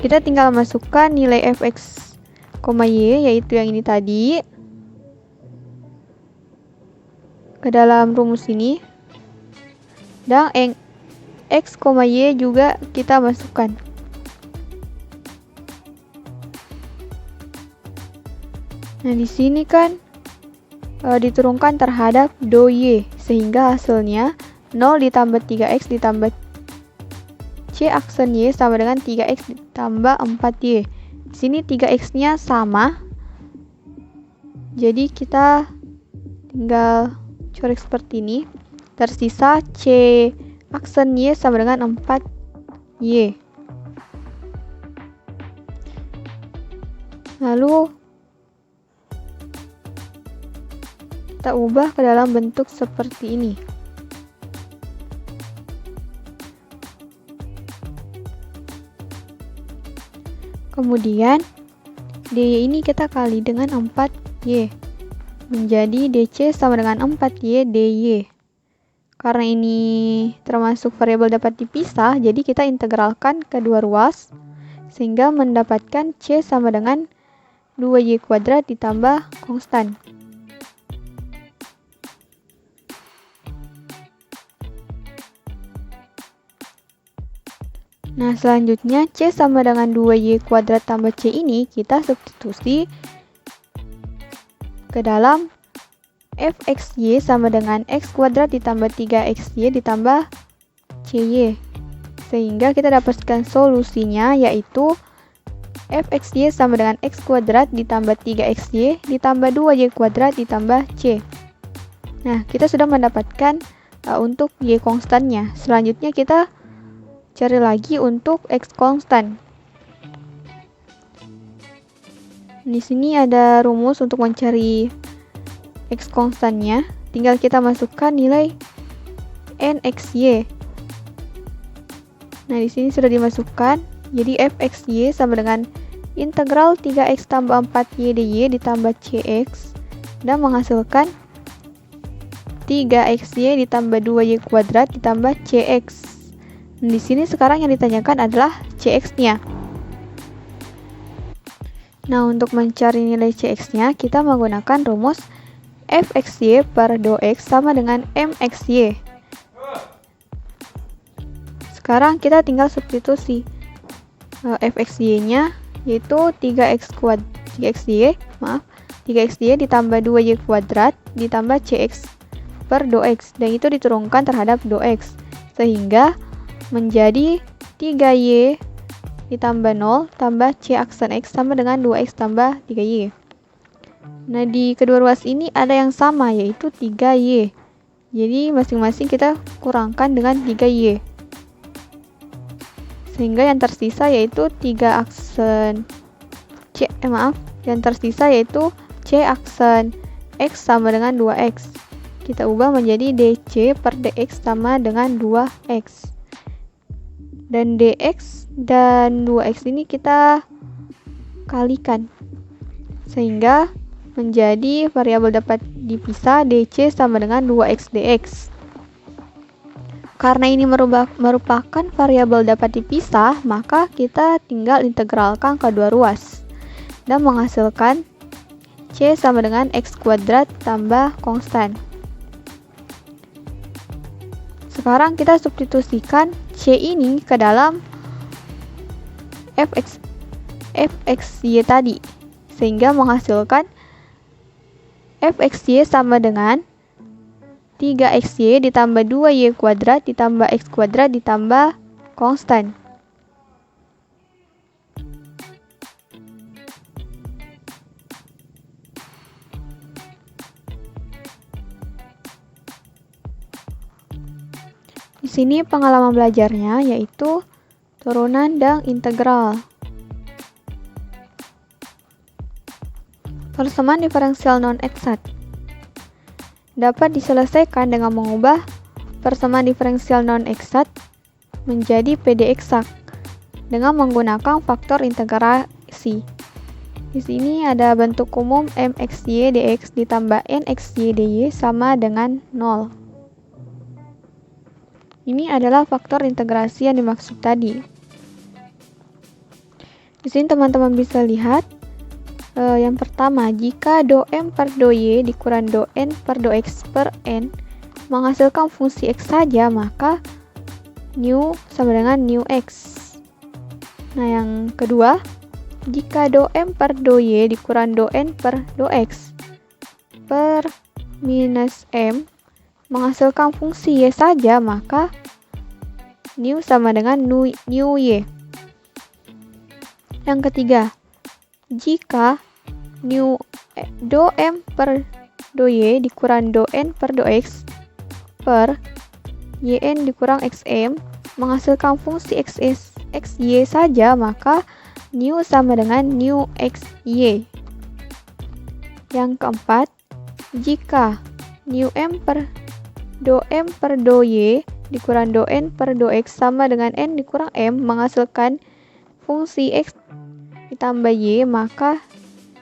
Kita tinggal masukkan nilai fx, y yaitu yang ini tadi ke dalam rumus ini. Dan x, y juga kita masukkan. Nah, di sini kan diturunkan terhadap y, sehingga hasilnya 0 ditambah 3x ditambah c aksen y sama dengan 3x ditambah 4y. Di sini 3x-nya sama. Jadi kita tinggal coret seperti ini. Tersisa c aksen y sama dengan 4y. Lalu kita ubah ke dalam bentuk seperti ini. Kemudian dy ini kita kali dengan 4y. Menjadi dc sama dengan 4y dy. Karena ini termasuk variabel dapat dipisah, jadi kita integralkan kedua ruas sehingga mendapatkan c sama dengan 2y kuadrat ditambah konstan. Nah, selanjutnya c sama dengan 2y kuadrat tambah c ini kita substitusi ke dalam fxy sama dengan x kuadrat ditambah 3xy ditambah cy. Sehingga kita dapatkan solusinya yaitu fxy sama dengan x kuadrat ditambah 3xy ditambah 2y kuadrat ditambah c. Nah, kita sudah mendapatkan untuk y konstannya. Selanjutnya kita cari lagi untuk x konstan. Di sini ada rumus untuk mencari x konstannya. Tinggal kita masukkan nilai nxy. Nah, di sini sudah dimasukkan. Jadi fxy sama dengan integral 3x tambah 4y dy ditambah cx dan menghasilkan 3xy ditambah 2y kuadrat ditambah cx. Nah, di sini sekarang yang ditanyakan adalah cx-nya. Nah, untuk mencari nilai cx-nya, kita menggunakan rumus fxy per dx sama dengan mxy. Sekarang kita tinggal substitusi fxy-nya yaitu 3xy ditambah 2y kuadrat ditambah cx per dx, dan itu diturunkan terhadap dx sehingga menjadi 3y ditambah 0 tambah c aksen x sama dengan 2x tambah 3y. Nah, di kedua ruas ini ada yang sama yaitu 3y. Jadi masing-masing kita kurangkan dengan 3Y. Sehingga yang tersisa yaitu yang tersisa yaitu C aksen X sama dengan 2X. Kita ubah menjadi DC per DX sama dengan 2X. Dan DX dan 2X ini kita kalikan. Sehingga menjadi variabel dapat dipisah DC sama dengan 2X DX. Karena ini merupakan variabel dapat dipisah, maka kita tinggal integralkan kedua ruas dan menghasilkan C sama dengan X kuadrat tambah konstan. Sekarang kita substitusikan C ini ke dalam fxy tadi, sehingga menghasilkan fxy sama dengan 3xy ditambah 2y kuadrat ditambah x kuadrat ditambah konstan. Di sini pengalaman belajarnya yaitu turunan dan integral. Persamaan diferensial non-eksakt dapat diselesaikan dengan mengubah persamaan diferensial non-eksakt menjadi PD eksak dengan menggunakan faktor integrasi. Di sini ada bentuk umum mxy dx ditambah nxy dy sama dengan 0. Ini adalah faktor integrasi yang dimaksud tadi. Di sini teman-teman bisa lihat yang pertama, jika do m per do y dikurang do n per do x per n menghasilkan fungsi x saja, maka nu sama dengan nu x. Nah, yang kedua, jika do m per do y dikurang do n per do x per minus m menghasilkan fungsi y saja, maka nu sama dengan nu y. Yang ketiga, jika do m per do y dikurang do n per do x per yn dikurang xm menghasilkan fungsi xy saja, maka nu sama dengan nu xy. Yang keempat, jika nu m per do y dikurang do n per do x sama dengan n dikurang m menghasilkan fungsi x ditambah y, maka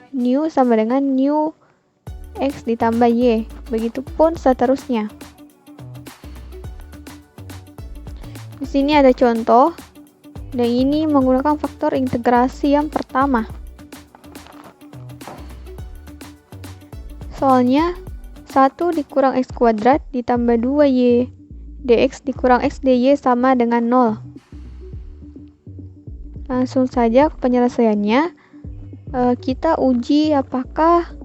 nu sama dengan nu x ditambah y. Begitupun seterusnya. Di sini ada contoh, dan ini menggunakan faktor integrasi yang pertama. Soalnya 1 dikurang x kuadrat ditambah 2y dx dikurang x dy sama dengan 0. Langsung saja ke penyelesaiannya. Kita uji apakah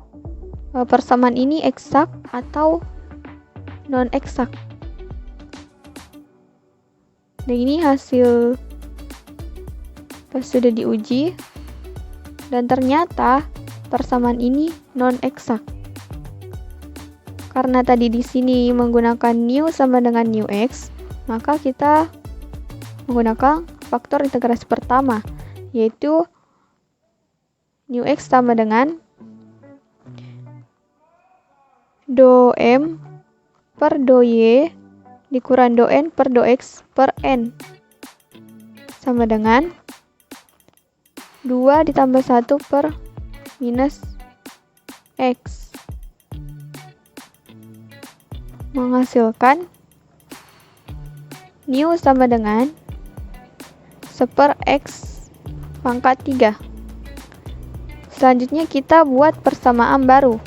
persamaan ini eksak atau non-eksak. Dan ini hasil pas sudah diuji, dan ternyata persamaan ini non-eksak. Karena tadi di sini menggunakan nu sama dengan nu x, maka kita menggunakan faktor integrasi pertama, yaitu nu x sama dengan do m per do y dikurang do n per do x per n sama dengan 2 ditambah 1 per minus x, menghasilkan nu sama dengan 1/x pangkat 3. Selanjutnya kita buat persamaan baru.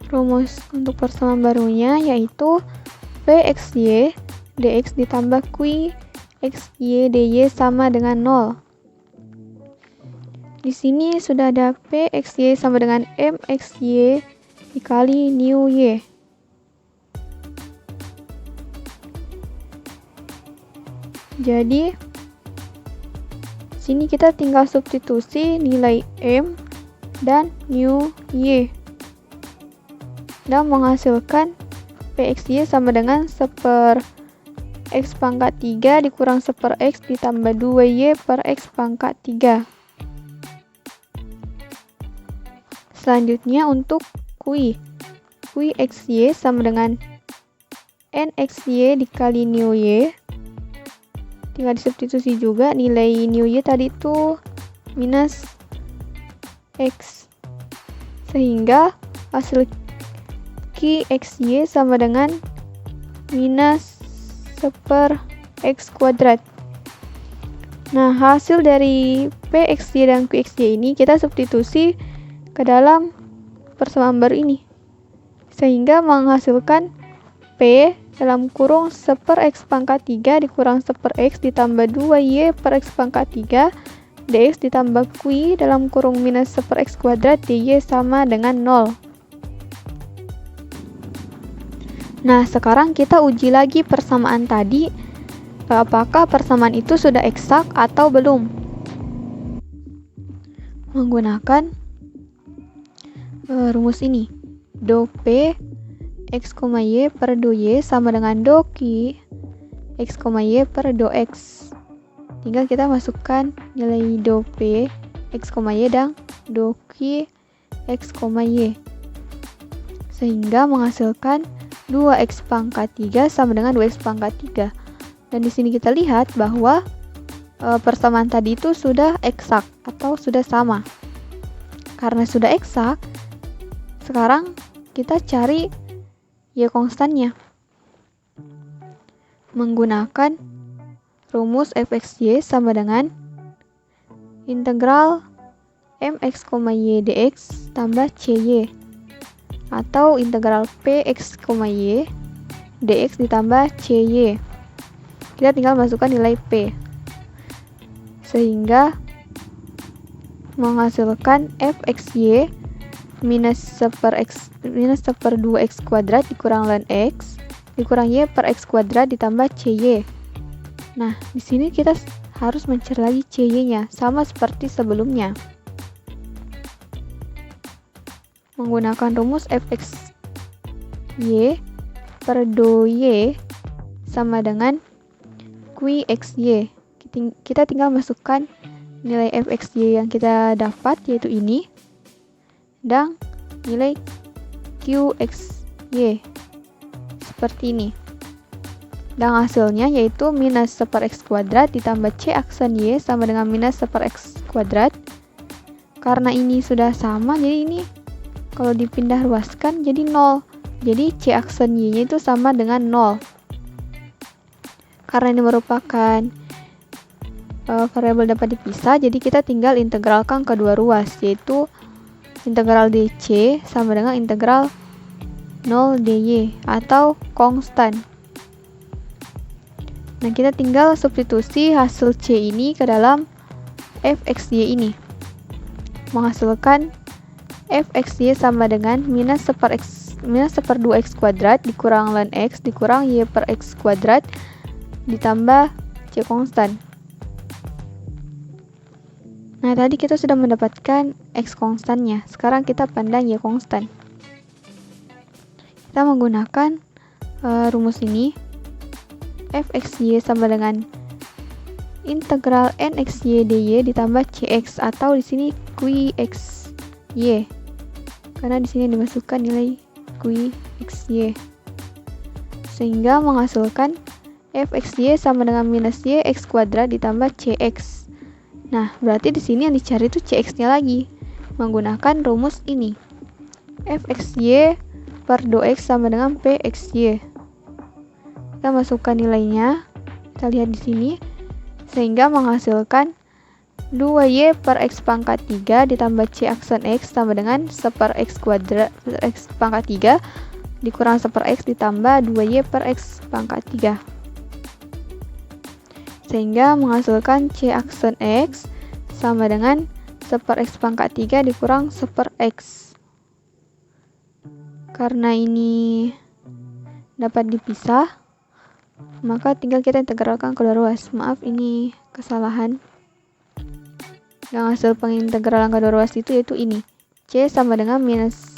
Rumus untuk persamaan barunya yaitu Vxy dx ditambah Qxy dy sama dengan 0. Di sini sudah ada Pxy sama dengan mxy dikali nu y. Jadi sini kita tinggal substitusi nilai m dan nu y. dan menghasilkan PXY sama dengan 1/x pangkat 3 dikurang 1/x ditambah 2y per x pangkat 3. Selanjutnya untuk Q XY sama dengan NXY dikali new y. Tinggal disubstitusi juga, nilai new y tadi itu minus x. Sehingga hasil Q XY sama dengan minus 1/x kuadrat. Nah, hasil dari PXY dan QXY ini kita substitusi ke dalam persamaan baru ini. Sehingga menghasilkan P dalam kurung 1/x pangkat 3 dikurang 1/x ditambah 2y per x pangkat 3 dx ditambah Q dalam kurung minus 1/x kuadrat dy sama dengan 0. Nah, sekarang kita uji lagi persamaan tadi. Apakah persamaan itu sudah eksak atau belum? Menggunakan rumus ini. Do P x, y per do y sama dengan do Q x, y per do x. Tinggal kita masukkan nilai do P x, y dan do Q x, y. Sehingga menghasilkan 2x pangkat 3 sama dengan 2x pangkat 3. Dan di sini kita lihat bahwa persamaan tadi itu sudah eksak atau sudah sama. Karena sudah eksak, sekarang kita cari y konstannya. Menggunakan rumus fxy sama dengan integral mx, y dx tambah cy. Atau integral px, y dx ditambah cy. Kita tinggal masukkan nilai p. Sehingga menghasilkan fxy minus 1/2x kuadrat dikurang ln x dikurang y per x kuadrat ditambah cy. Nah, di sini kita harus mencari lagi cy-nya sama seperti sebelumnya. Menggunakan rumus fxy per do y sama dengan qxy. Kita tinggal masukkan nilai fxy yang kita dapat, yaitu ini, dan nilai qxy seperti ini. Dan hasilnya yaitu minus 1/x kuadrat ditambah c aksen y sama dengan minus 1/x kuadrat. Karena ini sudah sama, jadi ini kalau dipindah ruaskan jadi 0. Jadi c aksen y-nya itu sama dengan 0. Karena ini merupakan variabel dapat dipisah, jadi kita tinggal integralkan kedua ruas, yaitu integral dc sama dengan integral 0 dy atau konstan. Nah, kita tinggal substitusi hasil c ini ke dalam fxy ini. Menghasilkan fxy sama dengan minus 1/2x kuadrat dikurang ln x dikurang y per x kuadrat ditambah c konstan. Nah, tadi kita sudah mendapatkan x konstannya. Sekarang kita pandang y konstan. Kita menggunakan rumus ini. fxy sama dengan integral nxy dy ditambah cx, atau di sini qxy. Karena di sini dimasukkan nilai qxy. Sehingga menghasilkan fxy sama dengan minus y x kuadrat ditambah cx. Nah, berarti di sini yang dicari itu cx-nya lagi. Menggunakan rumus ini. fxy per do x sama dengan pxy. Kita masukkan nilainya. Kita lihat di sini. Sehingga menghasilkan 2y per x pangkat 3 ditambah c aksen x sama dengan 1/x kuadrat x pangkat 3 dikurang 1/x ditambah 2y per x pangkat 3. Sehingga menghasilkan c aksen x sama dengan 1/x pangkat 3 dikurang 1/x. Karena ini dapat dipisah, maka tinggal kita integralkan kedua ruas. Maaf, ini kesalahan. Dan hasil pengintegralan kedua ruas itu yaitu ini. C sama dengan minus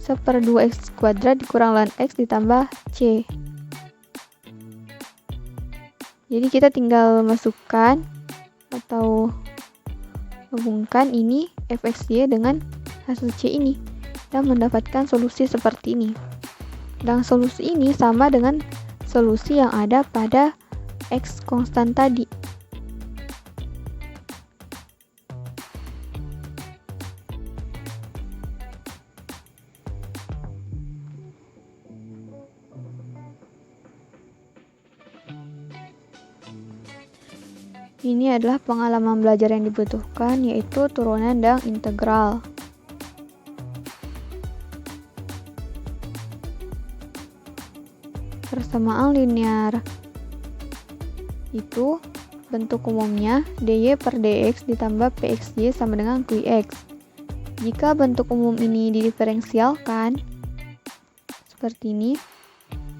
1/2 x kuadrat dikurang ln x ditambah c. Jadi kita tinggal masukkan atau hubungkan ini fxy dengan hasil c ini dan mendapatkan solusi seperti ini. Dan solusi ini sama dengan solusi yang ada pada x konstan tadi. Ini adalah pengalaman belajar yang dibutuhkan, yaitu turunan dan integral. Persamaan linear itu bentuk umumnya dy per dx ditambah pxy sama dengan qx. Jika bentuk umum ini didiferensialkan seperti ini,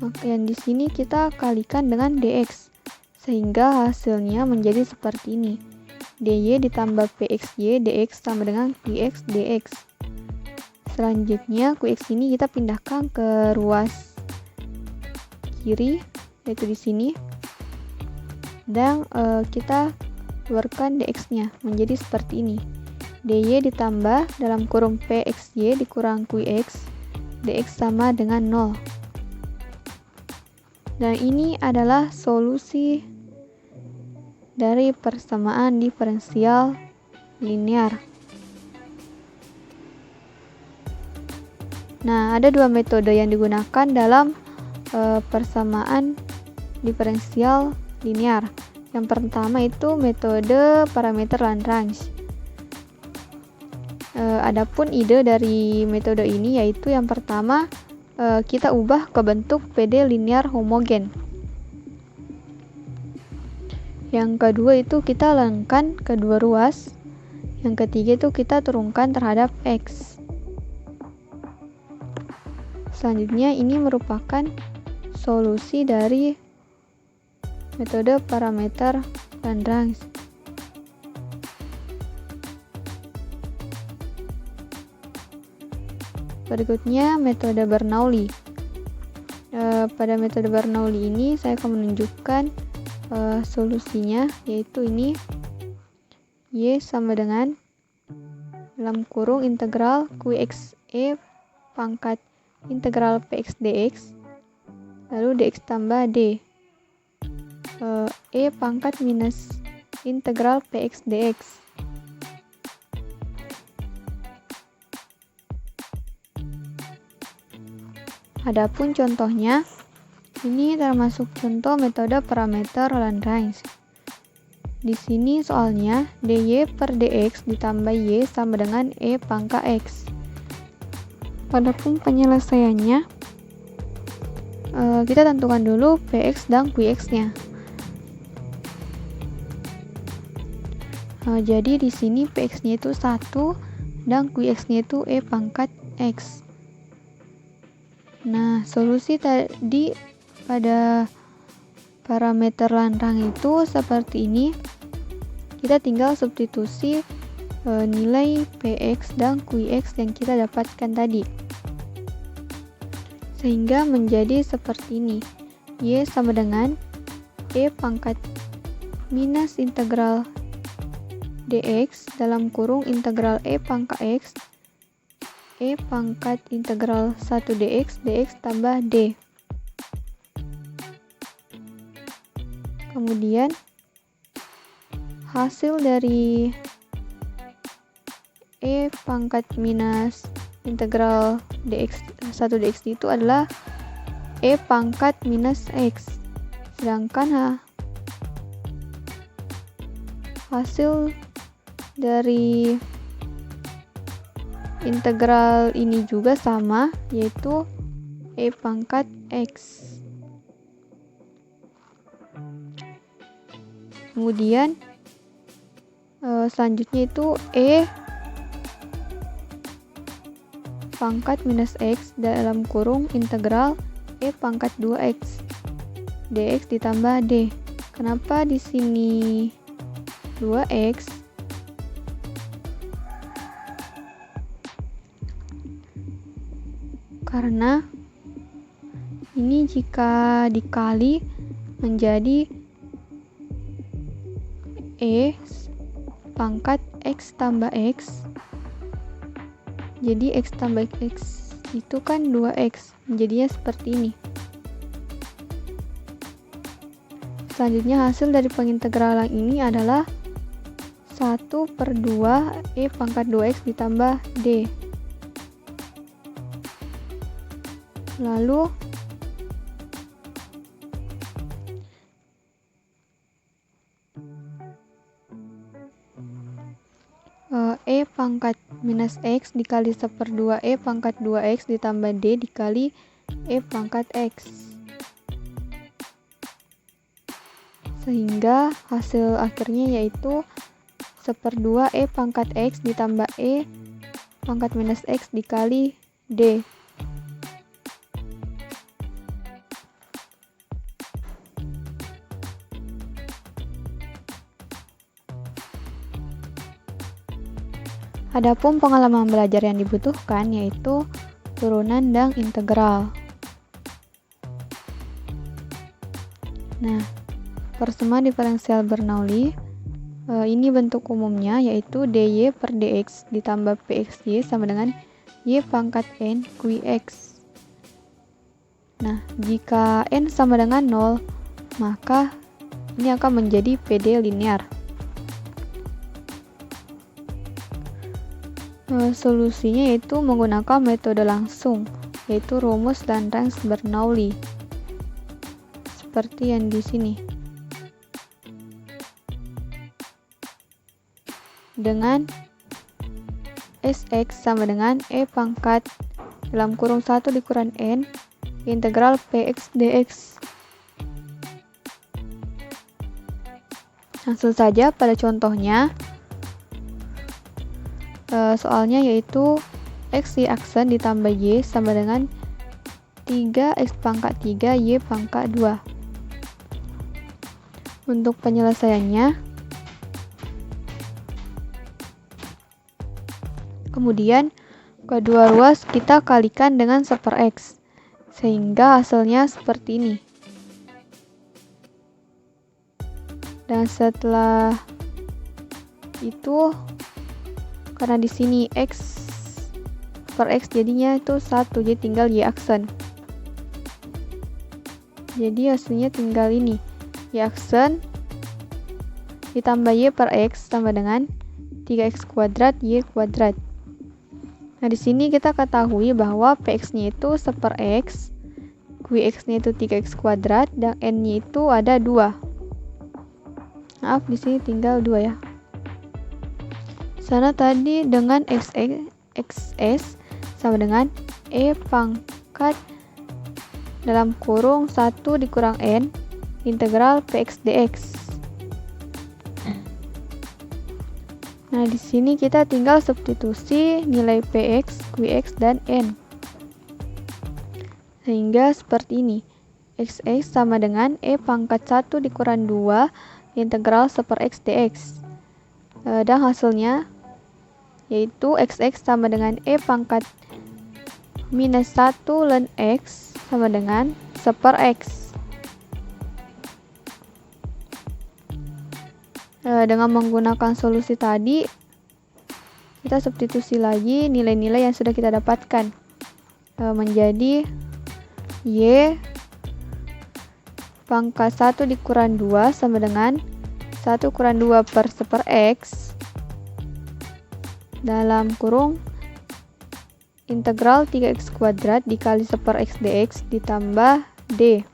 maka yang di sini kita kalikan dengan dx. Sehingga hasilnya menjadi seperti ini. dy ditambah pxy dx sama dengan qx dx. Selanjutnya qx ini kita pindahkan ke ruas kiri, yaitu di sini. Dan kita keluarkan dx-nya menjadi seperti ini. dy ditambah dalam kurung pxy dikurang qx dx sama dengan 0. Dan ini adalah solusi dari persamaan diferensial linear. Nah, ada dua metode yang digunakan dalam persamaan diferensial linear. Yang pertama itu metode parameter Lagrange. Adapun ide dari metode ini yaitu yang pertama kita ubah ke bentuk PD linear homogen. Yang kedua itu kita lengkan kedua ruas. Yang ketiga itu kita turunkan terhadap x. Selanjutnya ini merupakan solusi dari metode parameter Lagrange. Berikutnya metode Bernoulli. Pada metode Bernoulli ini saya akan menunjukkan solusinya, yaitu ini y sama dengan dalam kurung integral qxe pangkat integral px dx lalu dx tambah d e pangkat minus integral px dx. Adapun contohnya, ini termasuk contoh metode parameter Lagrange. Di sini soalnya dy per dx ditambah y sama dengan e pangkat x. Adapun penyelesaiannya, kita tentukan dulu px dan qx-nya. Jadi di sini px-nya itu 1 dan qx-nya itu e pangkat x. Nah, solusi tadi pada parameter Lagrange itu seperti ini. Kita tinggal substitusi nilai px dan qx yang kita dapatkan tadi. Sehingga menjadi seperti ini. Y sama dengan e pangkat minus integral dx dalam kurung integral e pangkat x e pangkat integral 1 dx dx tambah d. Kemudian hasil dari e pangkat minus integral dx 1 dx itu adalah e pangkat minus x. Sedangkan hasil dari integral ini juga sama, yaitu e pangkat x. Kemudian selanjutnya itu e pangkat minus x dalam kurung integral e pangkat 2x dx ditambah d. Kenapa di sini 2x? Karena ini jika dikali menjadi E pangkat X tambah X. Jadi X tambah X itu kan 2X. Jadinya seperti ini. Selanjutnya hasil dari pengintegralan ini adalah 1/2 E pangkat 2X ditambah D. Lalu E pangkat minus X dikali 1/2 E pangkat 2X ditambah D dikali E pangkat X. Sehingga hasil akhirnya yaitu 1/2 E pangkat X ditambah E pangkat minus X dikali D. Adapun pengalaman belajar yang dibutuhkan yaitu turunan dan integral. Nah, persamaan diferensial Bernoulli ini bentuk umumnya yaitu dy per dx ditambah pxy sama dengan y pangkat n qx. Nah, jika n sama dengan 0, maka ini akan menjadi PD linear. Solusinya yaitu menggunakan metode langsung, yaitu rumus Lagrange-Bernoulli. Seperti yang di sini. Dengan Sx sama dengan E pangkat dalam kurung 1 dikurang N integral Px dx. Langsung saja pada contohnya. Soalnya yaitu X y aksen ditambah Y sama dengan 3X pangkat 3 Y pangkat 2. Untuk penyelesaiannya, kemudian kedua ruas kita kalikan dengan 1/X, sehingga hasilnya seperti ini. Dan setelah itu, karena di sini X per X jadinya itu 1, jadi tinggal Y aksen. Jadi hasilnya tinggal ini, Y aksen ditambah Y per X sama dengan 3X kuadrat Y kuadrat. Nah, di sini kita ketahui bahwa Px-nya itu 1/X, Qx-nya itu 3X kuadrat, dan N-nya itu ada 2. Maaf, di sini tinggal 2 ya. Sana tadi dengan xs sama dengan E pangkat dalam kurung 1 dikurang N integral Px dx. Nah, di sini kita tinggal substitusi nilai Px, Qx, dan N. Sehingga seperti ini. Xx sama dengan E pangkat 1 dikurang 2 integral 1/X dx. Dan hasilnya yaitu Xx sama dengan E pangkat minus 1 ln X sama dengan 1/X. Dengan menggunakan solusi tadi, kita substitusi lagi nilai-nilai yang sudah kita dapatkan menjadi Y pangkat 1 dikurang 2 sama dengan 1 kurang 2 per 1/X dalam kurung integral 3X kuadrat dikali 1/X dx ditambah D.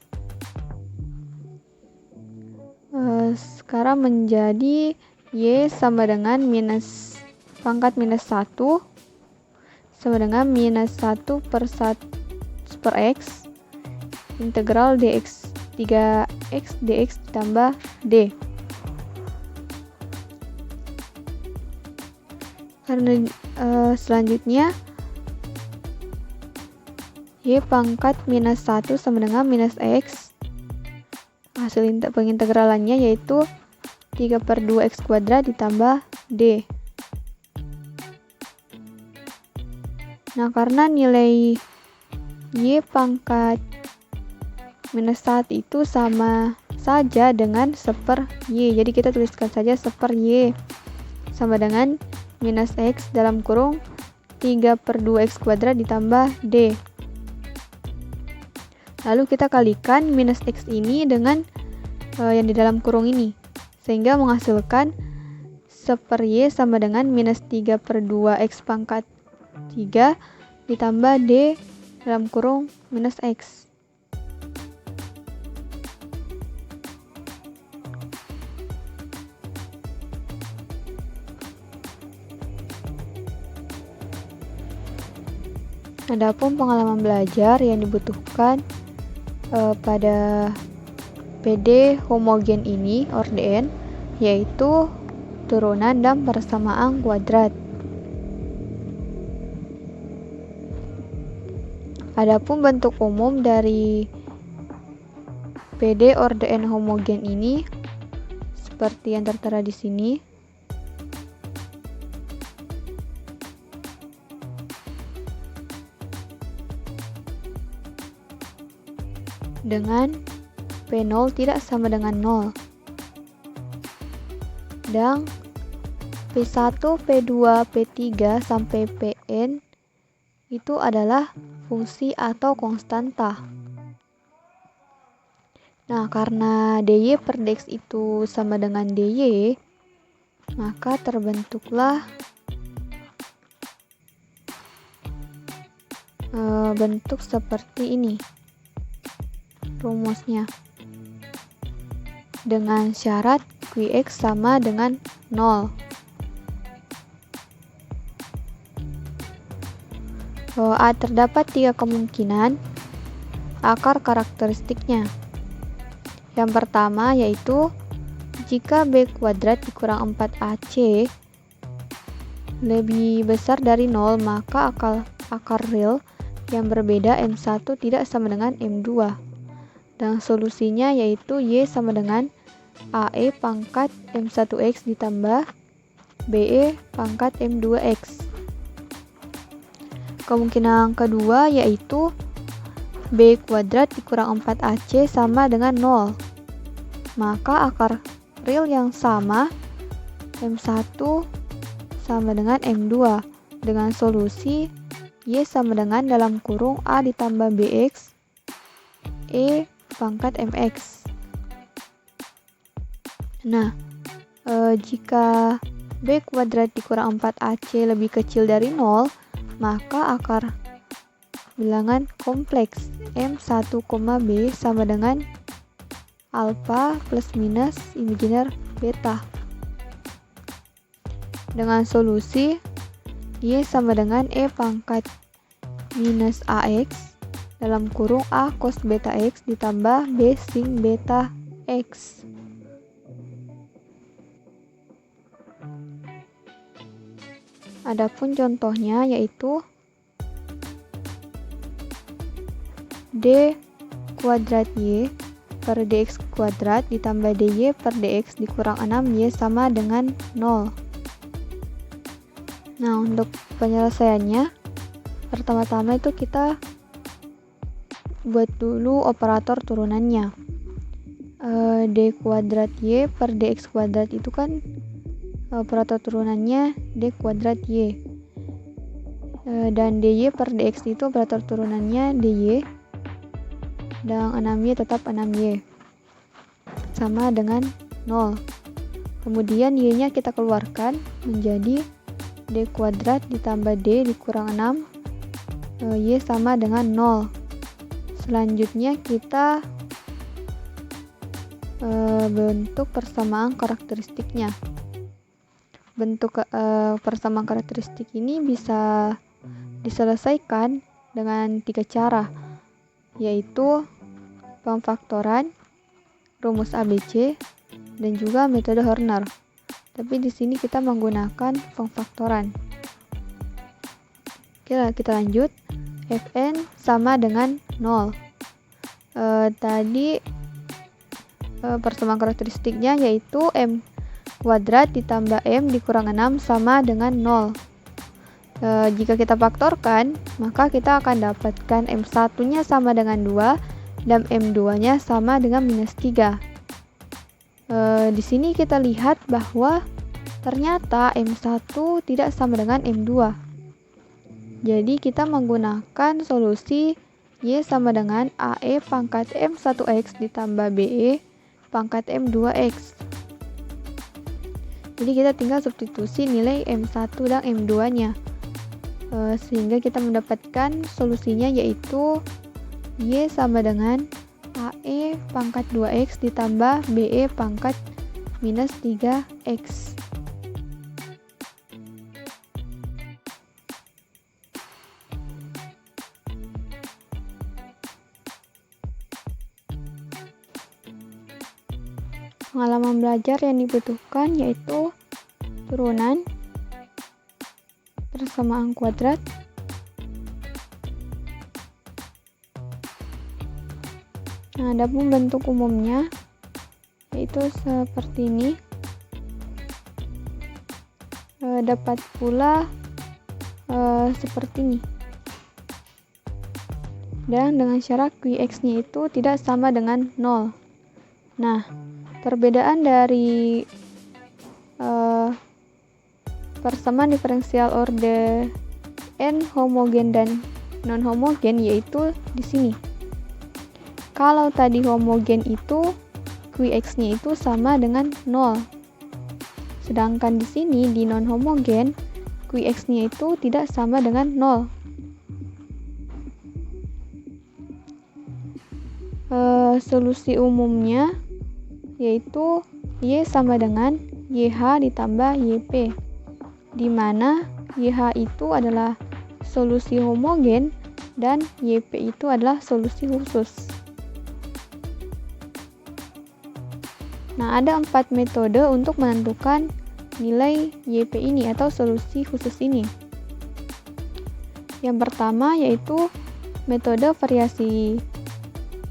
Sekarang menjadi Y sama dengan minus pangkat minus 1 sama dengan minus 1 per 1/X integral dx 3X dx ditambah D. Karena selanjutnya Y pangkat minus 1 sama dengan minus X. Hasil pengintegralannya yaitu 3/2X kuadrat ditambah D. Nah, karena nilai Y pangkat minus 1 itu sama saja dengan 1/, jadi kita tuliskan saja 1/y sama dengan minus x dalam kurung 3/2x² ditambah d. Lalu kita kalikan minus x ini dengan yang di dalam kurung ini, sehingga menghasilkan 1/y sama dengan minus 3/2x pangkat 3 ditambah d dalam kurung minus x. Adapun pengalaman belajar yang dibutuhkan pada PD homogen ini Orden yaitu turunan dan persamaan kuadrat. Adapun bentuk umum dari PD Orden homogen ini seperti yang tertera di sini. Dengan P0 tidak sama dengan 0. Dan P1, P2, P3 sampai Pn itu adalah fungsi atau konstanta. Nah, karena dy per dx itu sama dengan dy, maka terbentuklah bentuk seperti ini rumusnya, dengan syarat Qx sama dengan 0. Terdapat 3 kemungkinan akar karakteristiknya. Yang pertama yaitu jika b kuadrat dikurang 4ac lebih besar dari 0, maka akar real yang berbeda M1 tidak sama dengan M2. Dan solusinya yaitu Y sama dengan AE pangkat M1X ditambah BE pangkat M2X. Kemungkinan kedua yaitu B kuadrat dikurang 4AC sama dengan 0. Maka akar real yang sama M1 sama dengan M2 dengan solusi Y sama dengan dalam kurung A ditambah BX E pangkat MX. Nah, jika B kuadrat dikurang 4AC lebih kecil dari 0, maka akar bilangan kompleks M1, B sama dengan alfa plus minus imaginer beta. Dengan solusi Y sama dengan E pangkat minus AX dalam kurung A cos beta X ditambah B sin beta X. Adapun contohnya yaitu D kuadrat Y per dx kuadrat ditambah dy per dx dikurang 6y sama dengan 0. Nah, untuk penyelesaiannya pertama-tama itu kita buat dulu operator turunannya. D kuadrat Y per dx kuadrat itu kan operator turunannya D kuadrat Y. Dan dy per dx itu operator turunannya dy. Dan 6y tetap 6y. Sama dengan 0. Kemudian y-nya kita keluarkan menjadi D kuadrat ditambah D dikurang 6 Y sama dengan 0. Selanjutnya kita bentuk persamaan karakteristiknya. Bentuk persamaan karakteristik ini bisa diselesaikan dengan 3 cara, yaitu pemfaktoran, rumus ABC, dan juga metode Horner. Tapi di sini kita menggunakan pemfaktoran. Oke, kita lanjut. Fn sama dengan 0. Tadi persamaan karakteristiknya yaitu M kuadrat ditambah M dikurang 6 sama dengan 0. Jika kita faktorkan, maka kita akan dapatkan M1-nya sama dengan 2 dan M2-nya sama dengan minus 3. Di sini kita lihat bahwa ternyata M1 tidak sama dengan M2. Jadi kita menggunakan solusi Y sama dengan AE pangkat M1X ditambah BE pangkat M2X. Jadi kita tinggal substitusi nilai M1 dan M2-nya. Sehingga kita mendapatkan solusinya yaitu Y sama dengan AE pangkat 2X ditambah BE pangkat minus 3X. Pengalaman belajar yang dibutuhkan yaitu turunan, persamaan kuadrat, nah, adapun bentuk umumnya yaitu seperti ini. Dapat pula seperti ini. Dan dengan syarat Qx-nya itu tidak sama dengan 0. Nah, perbedaan dari persamaan diferensial orde n homogen dan non homogen yaitu di sini. Kalau tadi homogen itu Qx-nya itu sama dengan 0. Sedangkan di sini di non homogen Qx-nya itu tidak sama dengan 0. Solusi umumnya yaitu Y sama dengan YH ditambah YP, di mana YH itu adalah solusi homogen dan YP itu adalah solusi khusus. Nah, ada 4 metode untuk menentukan nilai YP ini atau solusi khusus ini. Yang pertama yaitu metode variasi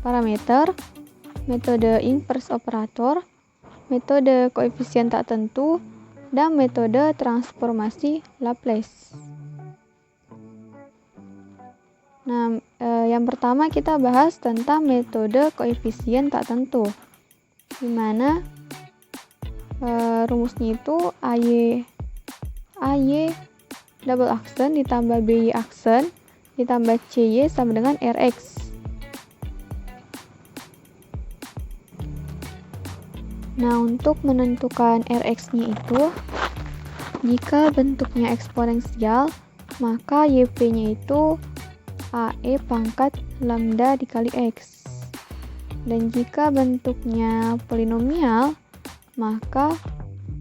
parameter, metode inverse operator, metode koefisien tak tentu, dan metode transformasi Laplace. Nah, yang pertama kita bahas tentang metode koefisien tak tentu, di mana rumusnya itu AY double aksen ditambah BY aksen ditambah CY sama dengan RX. Nah, untuk menentukan Rx-nya itu, jika bentuknya eksponensial, maka YP-nya itu AE pangkat lambda dikali X. Dan jika bentuknya polinomial, maka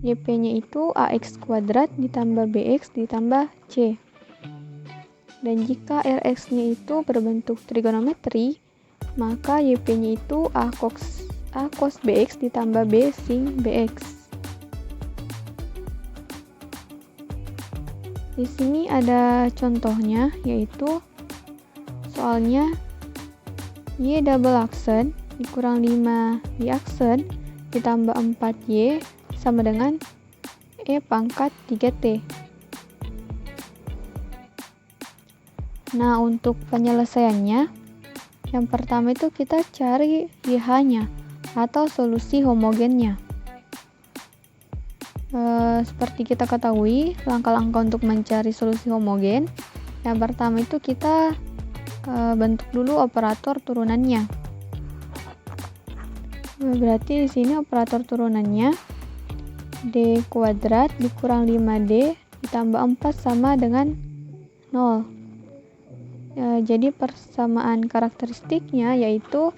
YP-nya itu AX kuadrat ditambah BX ditambah C. Dan jika Rx-nya itu berbentuk trigonometri, maka YP-nya itu A cos BX ditambah B sin BX. Di sini ada contohnya, yaitu soalnya Y double aksen dikurang 5 Y aksen ditambah 4Y sama dengan E pangkat 3T. Nah, untuk penyelesaiannya, yang pertama itu kita cari YH-nya atau solusi homogennya. Seperti kita ketahui, langkah-langkah untuk mencari solusi homogen, yang pertama itu kita bentuk dulu operator turunannya. Berarti di sini operator turunannya D kuadrat dikurang 5D ditambah 4 sama dengan 0. Jadi persamaan karakteristiknya yaitu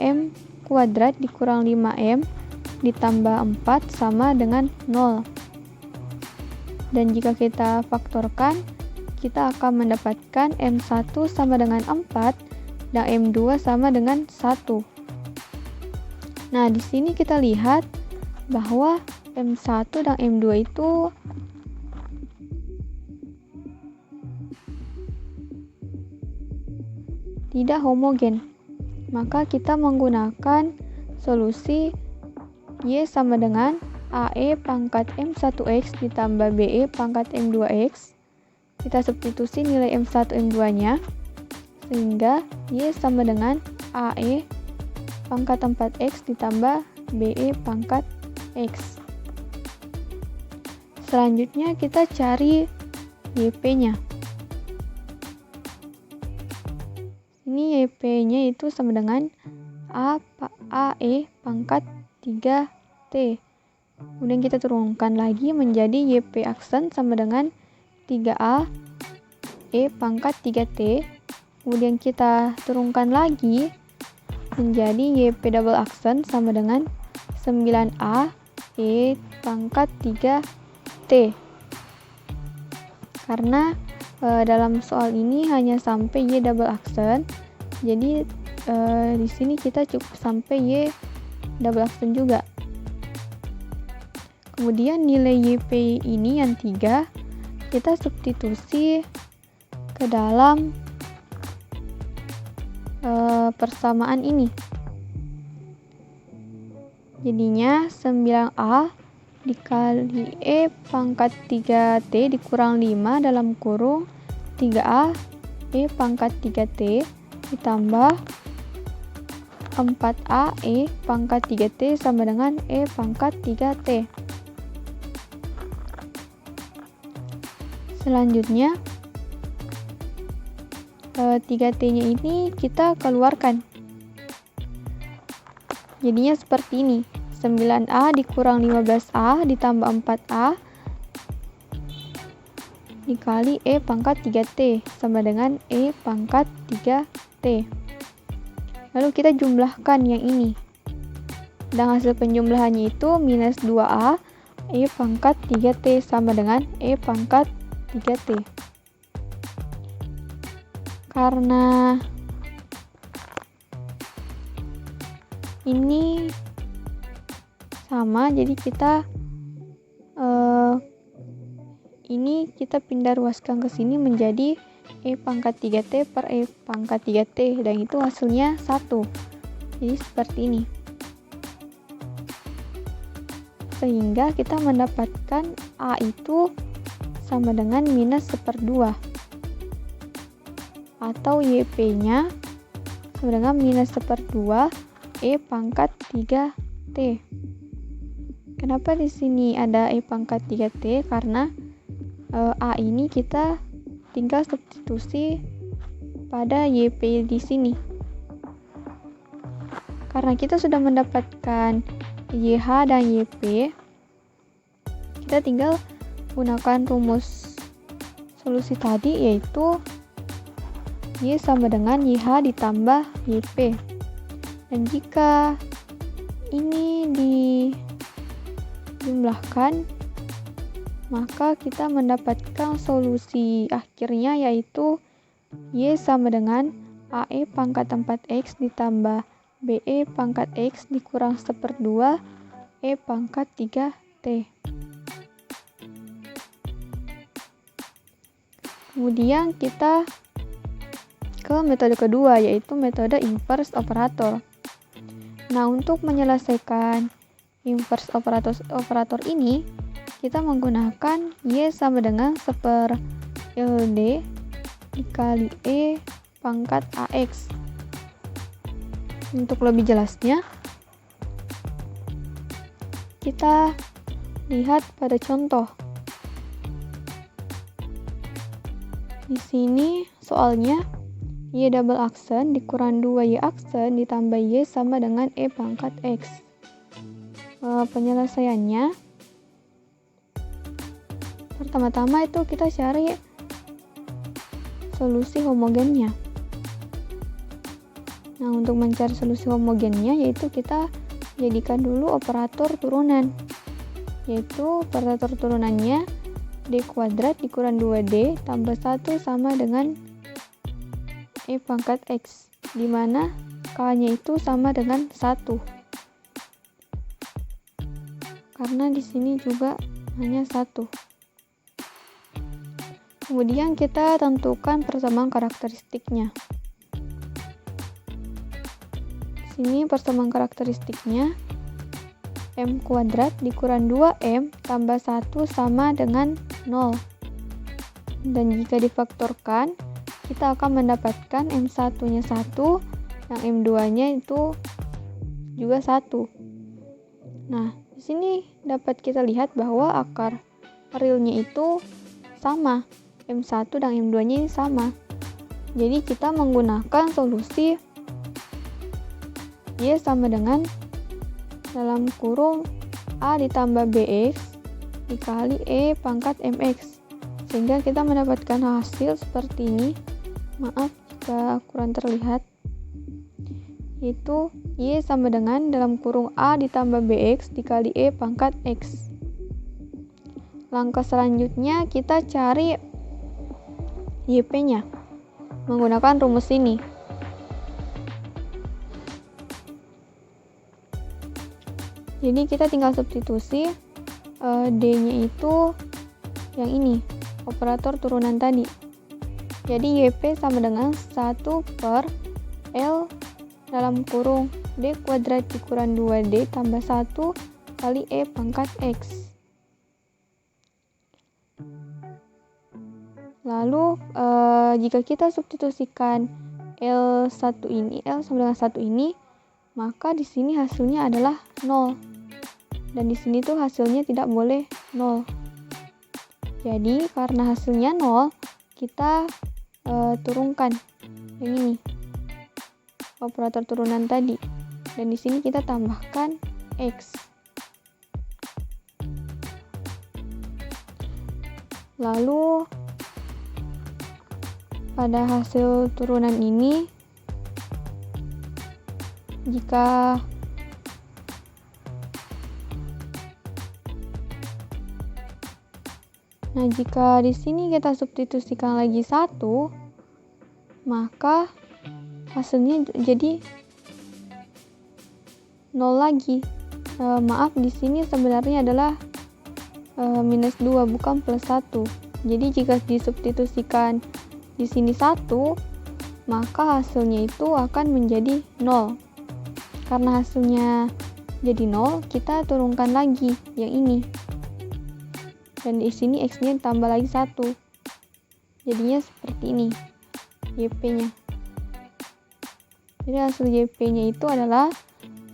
M kuadrat dikurang 5M ditambah 4 sama dengan 0. Dan jika kita faktorkan, kita akan mendapatkan M1 sama dengan 4 dan M2 sama dengan 1. Nah, di sini kita lihat bahwa M1 dan M2 itu tidak homogen. Maka kita menggunakan solusi Y sama dengan AE pangkat M1X ditambah BE pangkat M2X kita substitusi nilai M1, M2-nya, sehingga Y sama dengan AE pangkat 4X ditambah BE pangkat X. Selanjutnya kita cari YP-nya. Ini YP-nya itu sama dengan AE pangkat 3T. Kemudian kita turunkan lagi menjadi YP aksen sama dengan 3A E pangkat 3T. Kemudian kita turunkan lagi menjadi YP double aksen sama dengan 9A E pangkat 3T. Karena dalam soal ini hanya sampai Y double aksen, jadi di sini kita cukup sampai Y double aksen juga. Kemudian nilai YP ini yang 3 kita substitusi ke dalam persamaan ini. Jadinya 9A dikali E pangkat 3T dikurang 5 dalam kurung 3A E pangkat 3T ditambah 4A E pangkat 3T sama dengan E pangkat 3T. Selanjutnya 3T-nya ini kita keluarkan. Jadinya seperti ini. 9A dikurang 15A ditambah 4A dikali E pangkat 3T sama dengan E pangkat 3T. Lalu kita jumlahkan yang ini. Dan hasil penjumlahannya itu minus 2A E pangkat 3T sama dengan E pangkat 3T. Karena ini sama, jadi kita ini kita pindah ruaskan ke sini menjadi E pangkat 3T per E pangkat 3T, dan itu hasilnya 1. Jadi seperti ini. Sehingga kita mendapatkan A itu sama dengan minus 1/2. Atau YP-nya sama dengan minus 1/2 E pangkat 3T. Kenapa di sini ada E pangkat 3T? Karena A ini kita tinggal substitusi pada YP di sini. Karena kita sudah mendapatkan YH dan YP, kita tinggal gunakan rumus solusi tadi, yaitu Y sama dengan YH ditambah YP. Dan jika ini dijumlahkan, maka kita mendapatkan solusi akhirnya, yaitu Y sama dengan AE pangkat 4X ditambah BE pangkat X dikurang 1/2 E pangkat 3T. Kemudian kita ke metode kedua, yaitu metode inverse operator. Nah, untuk menyelesaikan inverse operator ini, kita menggunakan Y sama dengan 1/LD dikali E pangkat AX. Untuk lebih jelasnya, kita lihat pada contoh. Di sini soalnya Y double aksen dikurang 2Y aksen ditambah Y sama dengan E pangkat X. Penyelesaiannya, pertama-tama itu kita cari solusi homogennya. Nah, untuk mencari solusi homogennya, yaitu kita jadikan dulu operator turunan, yaitu operator turunannya D kuadrat dikurang 2D tambah 1 sama dengan E pangkat X, di mana K-nya itu sama dengan 1. Karena di sini juga hanya 1. Kemudian kita tentukan persamaan karakteristiknya. Di sini persamaan karakteristiknya M kuadrat dikurang 2M tambah 1 sama dengan 0. Dan jika difaktorkan, kita akan mendapatkan M1-nya 1, yang M2-nya itu juga 1. Nah, di sini dapat kita lihat bahwa akar realnya itu sama. M1 dan M2-nya ini sama. Jadi kita menggunakan solusi Y sama dengan dalam kurung A ditambah BX dikali E pangkat MX. Sehingga kita mendapatkan hasil seperti ini. Maaf jika kurang terlihat. Itu Y sama dengan dalam kurung A ditambah BX dikali E pangkat X. Langkah selanjutnya kita cari YP-nya menggunakan rumus ini. Jadi kita tinggal substitusi D-nya itu yang ini, operator turunan tadi. Jadi YP sama dengan 1 per L dalam kurung D kuadrat dikurang 2D tambah 1 kali E pangkat X. Lalu jika kita substitusikan L1 ini, L sama dengan 1 ini, maka di sini hasilnya adalah 0. Dan di sini tuh hasilnya tidak boleh 0. Jadi karena hasilnya 0, kita turunkan yang ini, operator turunan tadi. Dan di sini kita tambahkan X. Lalu pada hasil turunan ini, jika di sini kita substitusikan lagi 1, maka hasilnya jadi 0 lagi. Maaf, di sini sebenarnya adalah minus 2 bukan plus 1. Jadi jika disubstitusikan di sini 1, maka hasilnya itu akan menjadi 0. Karena hasilnya jadi 0, kita turunkan lagi yang ini. Dan di sini X-nya tambah lagi 1. Jadinya seperti ini YP-nya. Jadi hasil YP-nya itu adalah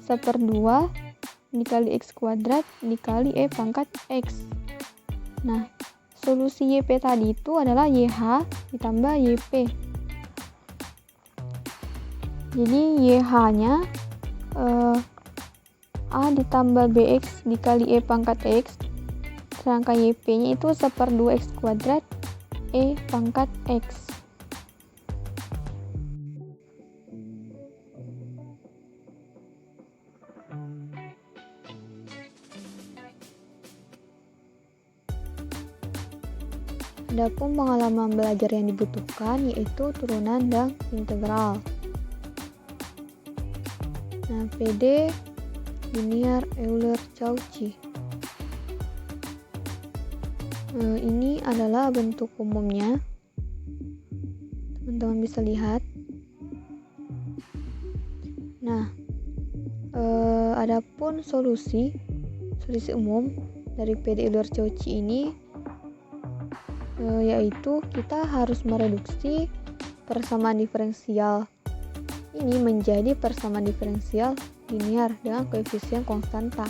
1/2 dikali X kuadrat dikali E pangkat X. Nah, solusi YP tadi itu adalah YH ditambah YP. Jadi YH-nya A ditambah BX dikali E pangkat X. Sedangkan YP-nya itu 1/2 X kuadrat E pangkat X. Adapun pengalaman belajar yang dibutuhkan yaitu turunan dan integral. Nah, PD linear Euler-Cauchy. Ini adalah bentuk umumnya. Teman-teman bisa lihat. Nah, adapun solusi umum dari PD Euler-Cauchy ini yaitu kita harus mereduksi persamaan diferensial ini menjadi persamaan diferensial linear dengan koefisien konstanta.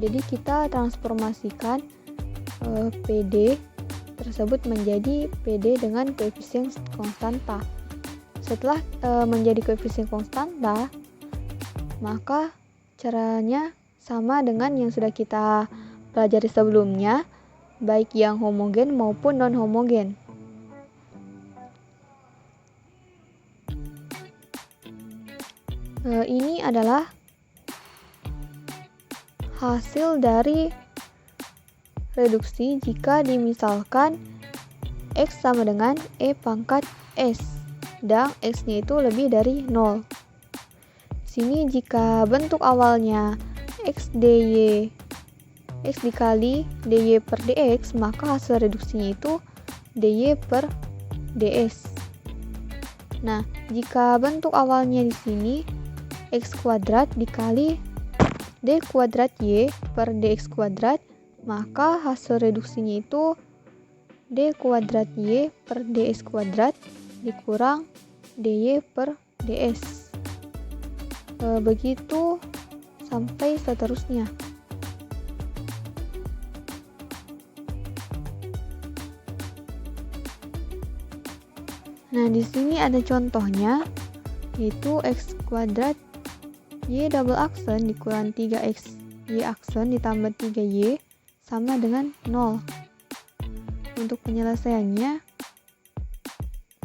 Jadi kita transformasikan PD tersebut menjadi PD dengan koefisien konstanta. Setelah menjadi koefisien konstanta, maka caranya sama dengan yang sudah kita pelajari sebelumnya, baik yang homogen maupun non-homogen. Ini adalah hasil dari reduksi jika dimisalkan X sama dengan E pangkat S dan X-nya itu lebih dari 0. Sini jika bentuk awalnya X dikali dy per dx, maka hasil reduksinya itu dy per ds. Nah, jika bentuk awalnya di sini x kuadrat dikali d kuadrat y per dx kuadrat, maka hasil reduksinya itu d kuadrat y per ds kuadrat dikurang dy per ds. Begitu sampai seterusnya. Nah, di sini ada contohnya, yaitu x kuadrat y double aksen dikurang 3x y aksen ditambah 3y sama dengan 0. Untuk penyelesaiannya,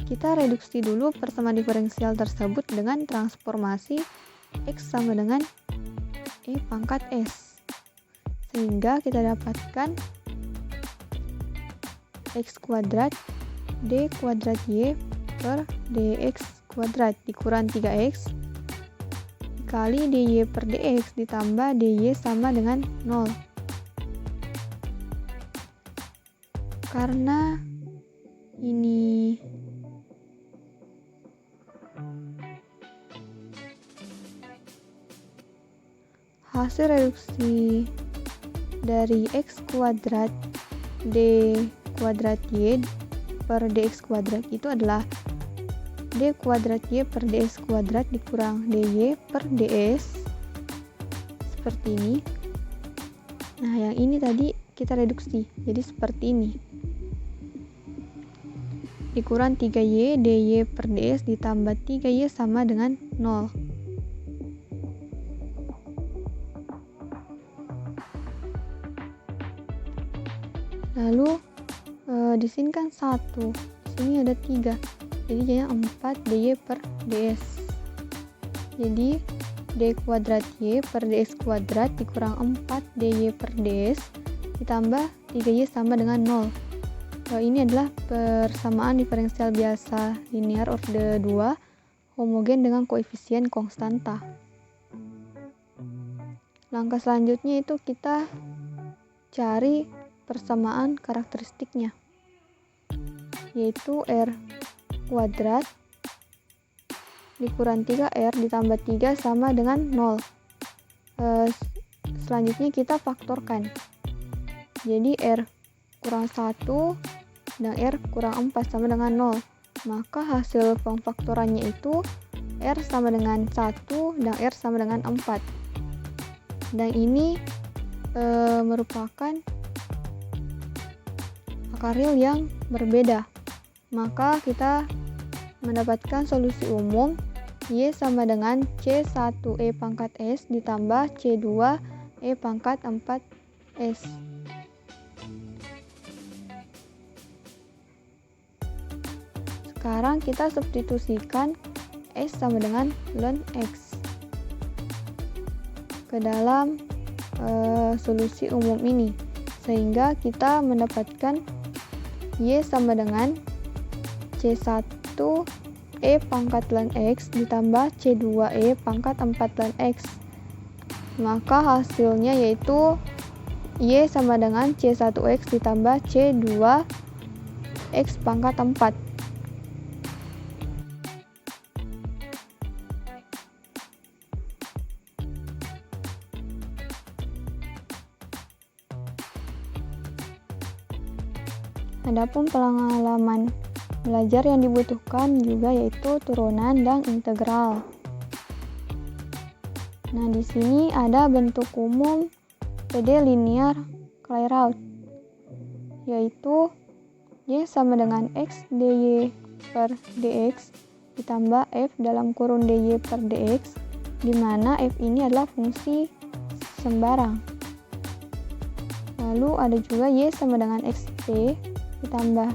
kita reduksi dulu persamaan diferensial tersebut dengan transformasi x sama dengan e pangkat s. Sehingga kita dapatkan x kuadrat d kuadrat y per dx kuadrat dikurang 3x kali dy per dx ditambah dy sama dengan 0. Karena ini hasil reduksi dari x kuadrat d kuadrat y per dx kuadrat itu adalah d kuadrat y per ds kuadrat dikurang dy per ds, seperti ini. Nah, yang ini tadi kita reduksi jadi seperti ini, dikurang 3y dy per ds ditambah 3y sama dengan 0. Lalu di sini kan 1, di sini ada 3. Jadi jadinya 4 dy per ds. Jadi d kuadrat y per ds kuadrat dikurang 4 dy per ds ditambah 3y sama dengan 0. Ini adalah persamaan diferensial biasa linear orde 2 homogen dengan koefisien konstanta. Langkah selanjutnya itu kita cari persamaan karakteristiknya, yaitu r kuadrat dikurang 3r ditambah 3 sama dengan 0. Selanjutnya kita faktorkan. Jadi r kurang 1 dan r kurang 4 sama dengan 0. Maka hasil pemfaktorannya itu r sama dengan 1 dan r sama dengan 4. Dan ini merupakan akar real yang berbeda. Maka kita mendapatkan solusi umum y sama dengan C1e pangkat s ditambah C2e pangkat 4s. Sekarang kita substitusikan s sama dengan ln x ke dalam solusi umum ini, sehingga kita mendapatkan y sama dengan C1e pangkat ln x ditambah C2e pangkat 4 ln x. Maka hasilnya yaitu y sama dengan C1x ditambah C2x pangkat 4. Adapun pengalaman belajar yang dibutuhkan juga yaitu turunan dan integral. Nah, di sini ada bentuk umum PD linear Clairaut, yaitu y sama dengan x dy per dx ditambah f dalam kurung dy per dx, di mana f ini adalah fungsi sembarang. Lalu ada juga y sama dengan xp ditambah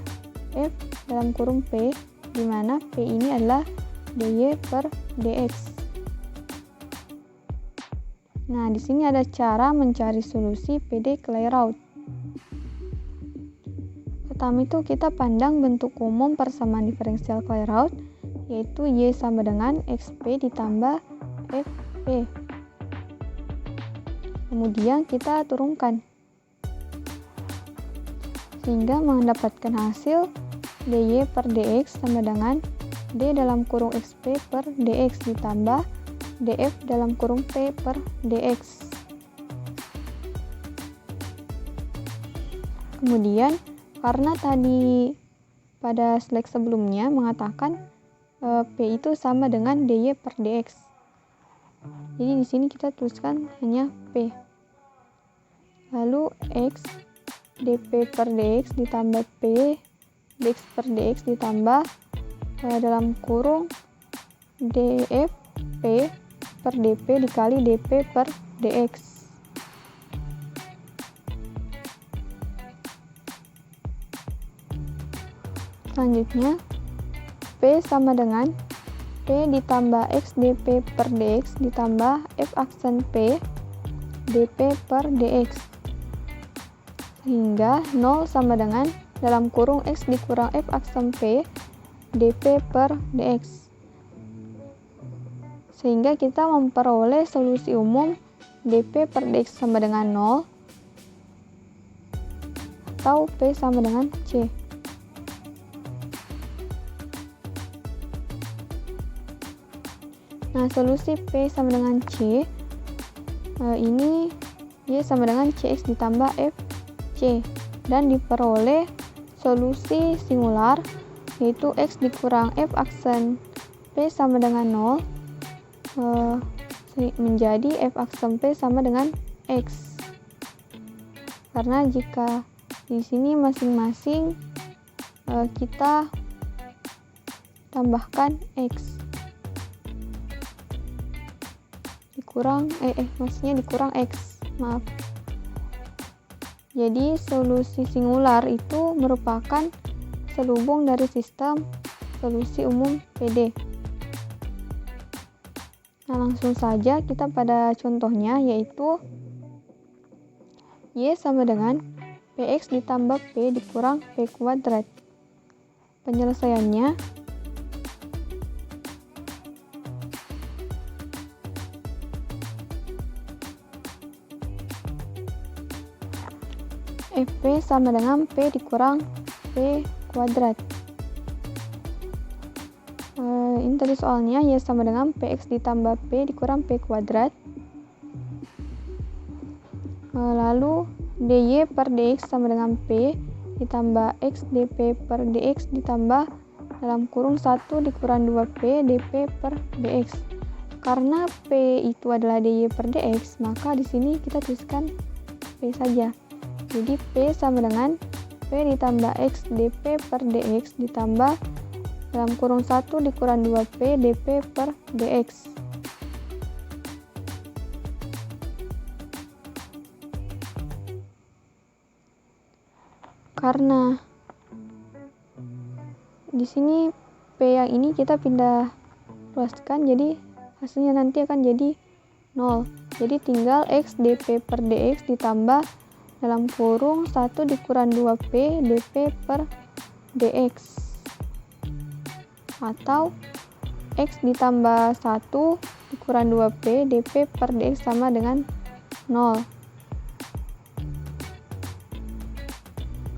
f dalam kurung p, di mana p ini adalah dy per dx. Nah, di sini ada cara mencari solusi PD Clairaut. Pertama itu kita pandang bentuk umum persamaan diferensial Clairaut, yaitu y sama dengan xp ditambah fp. Kemudian kita turunkan, sehingga mendapatkan hasil dy per dx sama dengan d dalam kurung xp per dx ditambah df dalam kurung p per dx. Kemudian Karena tadi pada slide sebelumnya mengatakan P itu sama dengan dy per dx. Jadi di sini kita tuliskan hanya P. Lalu X dp per dx ditambah P dx per dx ditambah dalam kurung df P per dp dikali dp per dx. Selanjutnya P sama dengan P ditambah X dp per dx ditambah F aksen P dp per dx, sehingga 0 sama dengan dalam kurung X dikurang F aksen P dp per dx, sehingga kita memperoleh solusi umum dp per dx sama dengan 0 atau P sama dengan C. Nah, solusi P sama dengan C ini Y sama dengan Cx ditambah Fc, dan diperoleh solusi singular yaitu X dikurang F aksen P sama dengan 0 menjadi F aksen P sama dengan X. Karena jika di sini masing-masing kita tambahkan X dikurang X, maaf. Jadi solusi singular itu merupakan selubung dari sistem solusi umum PD. Nah, langsung saja kita pada contohnya, yaitu Y sama dengan Px ditambah P dikurang P kuadrat. Penyelesaiannya Fp sama dengan P dikurang P kuadrat. Ini tadi soalnya Y sama dengan Px ditambah P dikurang P kuadrat. Lalu dy per dx sama dengan P ditambah X dp per dx ditambah dalam kurung 1 dikurang 2P dp per dx. Karena P itu adalah dy per dx, maka di sini kita tuliskan P saja. Jadi P sama dengan P ditambah X dp per dx ditambah dalam kurung 1 dikurang 2P dp per dx. Karena di sini P yang ini kita pindah luaskan, jadi hasilnya nanti akan jadi 0. Jadi tinggal X dp per dx ditambah dalam kurung 1 dikurang 2P dp per dx, atau X ditambah 1 dikurang 2P dp per dx sama dengan 0.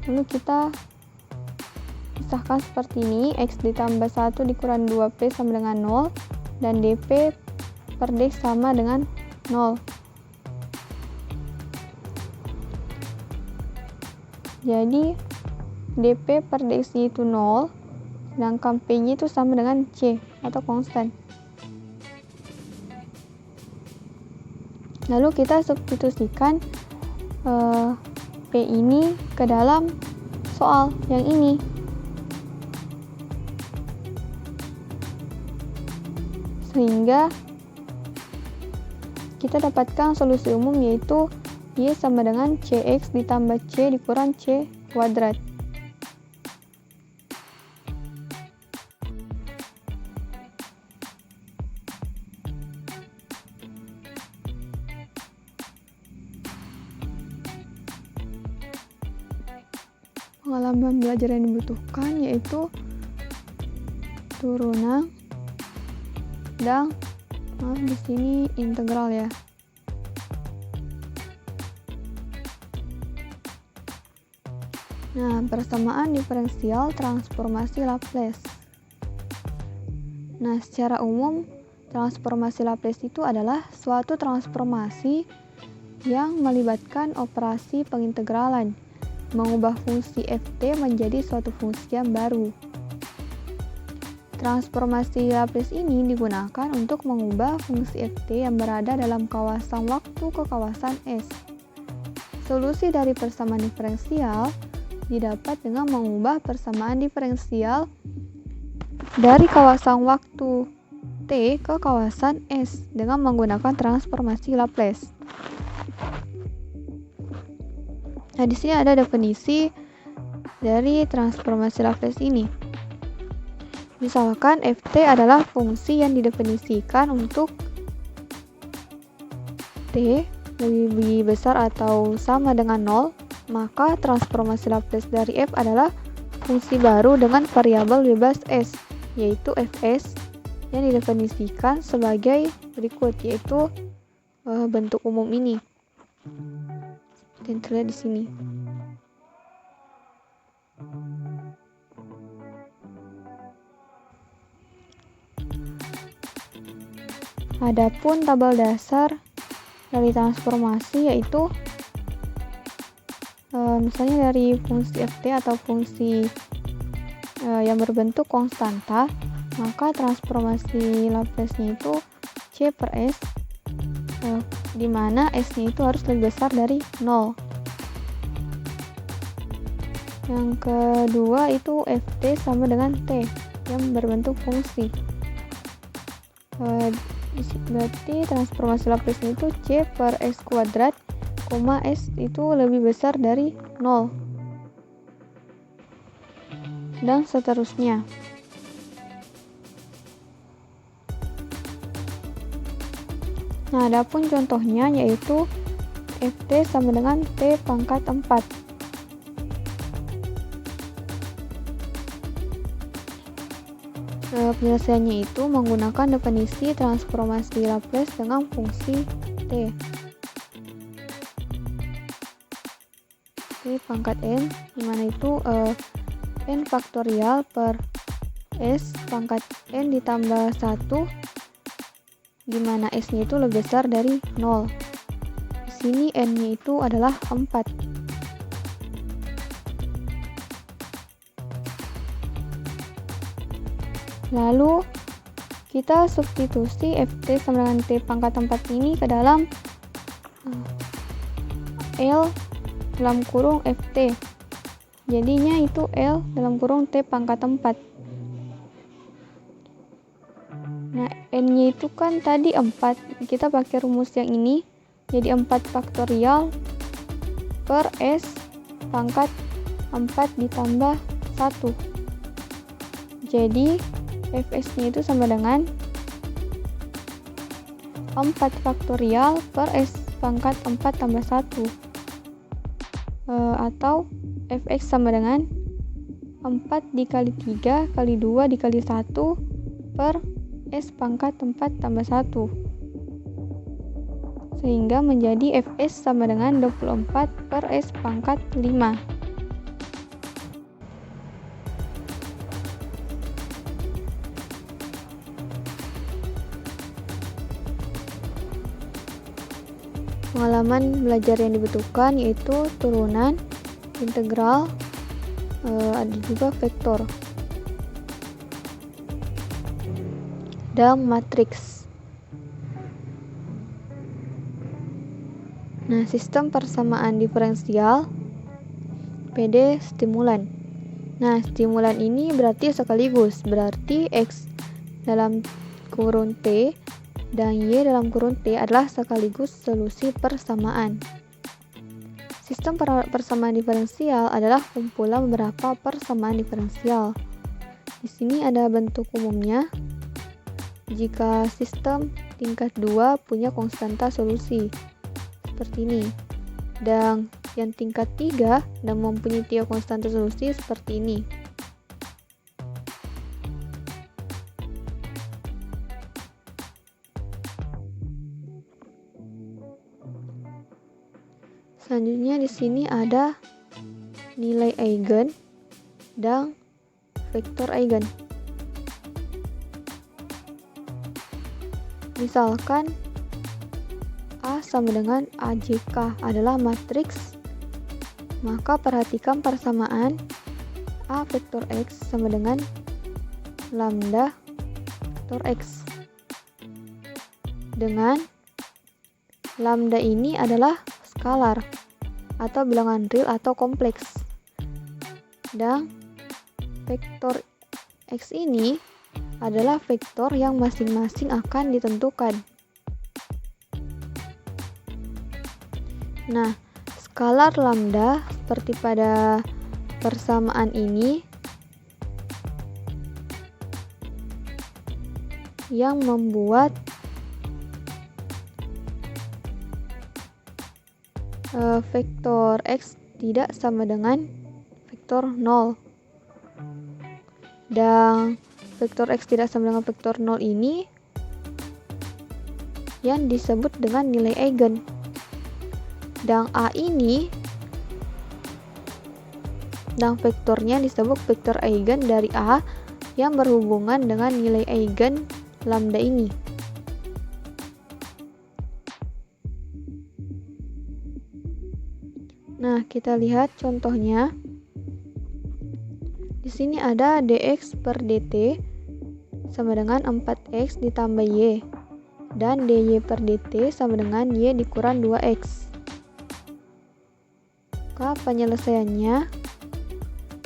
Lalu kita pisahkan seperti ini, X ditambah 1 dikurang 2P sama dengan 0, dan dp per dx sama dengan 0. Jadi dp per dx itu 0, sedangkan P nya itu sama dengan C atau konstan. Lalu kita substitusikan P ini ke dalam soal yang ini. Sehingga kita dapatkan solusi umum, yaitu Y sama dengan Cx ditambah C dikurang C kuadrat. Pengalaman belajar yang dibutuhkan yaitu turunan dan di sini integral ya. Nah, persamaan diferensial transformasi Laplace. Nah, secara umum transformasi Laplace itu adalah suatu transformasi yang melibatkan operasi pengintegralan, mengubah fungsi ft menjadi suatu fungsi yang baru. Transformasi Laplace ini digunakan untuk mengubah fungsi ft yang berada dalam kawasan waktu ke kawasan S. Solusi dari persamaan diferensial didapat dengan mengubah persamaan diferensial dari kawasan waktu T ke kawasan S dengan menggunakan transformasi Laplace. Nah, di sini ada definisi dari transformasi Laplace ini. Misalkan ft adalah fungsi yang didefinisikan untuk T lebih besar atau sama dengan 0, maka transformasi Laplace dari f adalah fungsi baru dengan variabel bebas S, yaitu fs, yang didefinisikan sebagai berikut, yaitu bentuk umum ini. Dan terlihat di sini. Adapun tabel dasar dari transformasi yaitu misalnya dari fungsi ft atau fungsi yang berbentuk konstanta, maka transformasi Laplace-nya itu C per S, di mana S-nya itu harus lebih besar dari 0. Yang kedua itu ft sama dengan T yang berbentuk fungsi. Berarti transformasi Laplace-nya itu C per S kuadrat, S itu lebih besar dari 0. Dan seterusnya. Nah, adapun contohnya yaitu ft sama dengan T pangkat 4. Penyelesaiannya itu menggunakan definisi transformasi Laplace dengan fungsi T. T pangkat N, dimana itu N faktorial per S pangkat N ditambah 1, dimana S-nya itu lebih besar dari 0. Di sini N-nya itu adalah 4. Lalu kita substitusi ft sama dengan T pangkat 4 ini ke dalam L dalam kurung ft. Jadinya itu L dalam kurung T pangkat 4. Nah, N-nya itu kan tadi 4. Kita pakai rumus yang ini. Jadi 4 faktorial per S pangkat 4 ditambah 1. Jadi Fs-nya itu sama dengan 4 faktorial per S pangkat 4 tambah 1. Atau Fx sama dengan 4 dikali 3 kali 2 dikali 1 per S pangkat 4 tambah 1. Sehingga menjadi Fs sama dengan 24 per S pangkat 5. Pengalaman belajar yang dibutuhkan yaitu turunan, integral, ada juga vektor, dan matriks. Nah, sistem persamaan diferensial PD stimulan. Nah, stimulan ini berarti sekaligus, berarti X dalam kurun T dan Y dalam kurun T adalah sekaligus solusi persamaan. Sistem persamaan diferensial adalah kumpulan beberapa persamaan diferensial. Di sini ada bentuk umumnya. Jika sistem tingkat 2 punya konstanta solusi, seperti ini. Dan yang tingkat 3 dan mempunyai 3 konstanta solusi seperti ini. Selanjutnya di sini ada nilai eigen dan vektor eigen. Misalkan A sama dengan AJK adalah matriks Maka perhatikan persamaan A vektor X sama dengan lambda vektor X. Dengan lambda ini adalah skalar atau bilangan real atau kompleks. Dan vektor X ini adalah vektor yang masing-masing akan ditentukan. Nah, skalar lambda seperti pada persamaan ini yang membuat vektor X tidak sama dengan vektor 0. Dan vektor X tidak sama dengan vektor 0 ini yang disebut dengan nilai eigen. Dan A ini dan vektornya disebut vektor eigen dari A yang berhubungan dengan nilai eigen lambda ini. Nah, kita lihat contohnya. Di sini ada dx per dt sama dengan 4x ditambah y, dan dy per dt sama dengan y dikurang 2x. Maka penyelesaiannya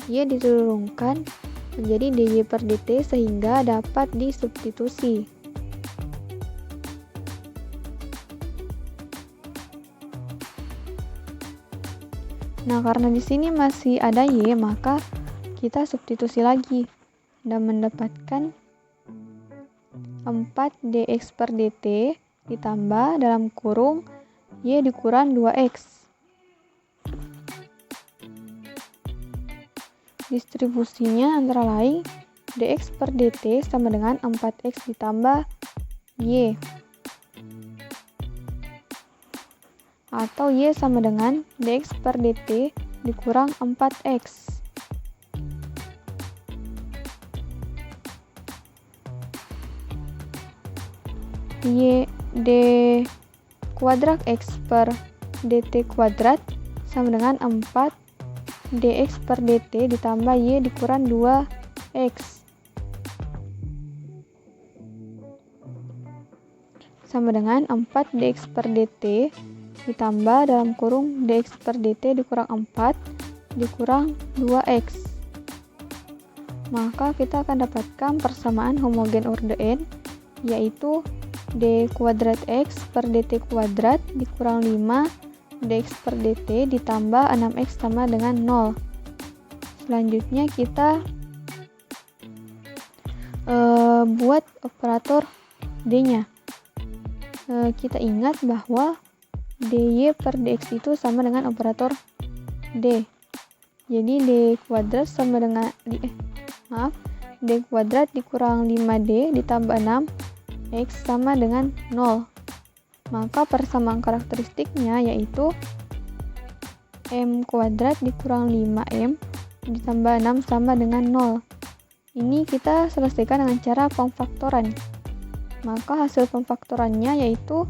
y diturunkan menjadi dy per dt sehingga dapat disubstitusi. Nah, karena di sini masih ada y, maka kita substitusi lagi dan mendapatkan 4 dx per dt ditambah dalam kurung y dikurang 2x. Distribusinya antara lain dx per dt sama dengan 4x ditambah y, atau y sama dengan dx per dt dikurang 4x. Y d kuadrat x per dt kuadrat sama dengan 4 dx per dt ditambah y dikurang 2x sama dengan 4 dx per dt ditambah dalam kurung dx per dt dikurang 4 dikurang 2x. Maka kita akan dapatkan persamaan homogen orde n, yaitu d kuadrat x per dt kuadrat dikurang 5 dx per dt ditambah 6x sama dengan 0. Selanjutnya kita buat operator d-nya. Kita ingat bahwa dy per dx itu sama dengan operator d. Jadi d kuadrat sama dengan d kuadrat dikurang 5d ditambah 6x sama dengan 0. Maka persamaan karakteristiknya yaitu m kuadrat dikurang 5m ditambah 6 sama dengan 0. Ini kita selesaikan dengan cara pemfaktoran. Maka hasil pemfaktorannya yaitu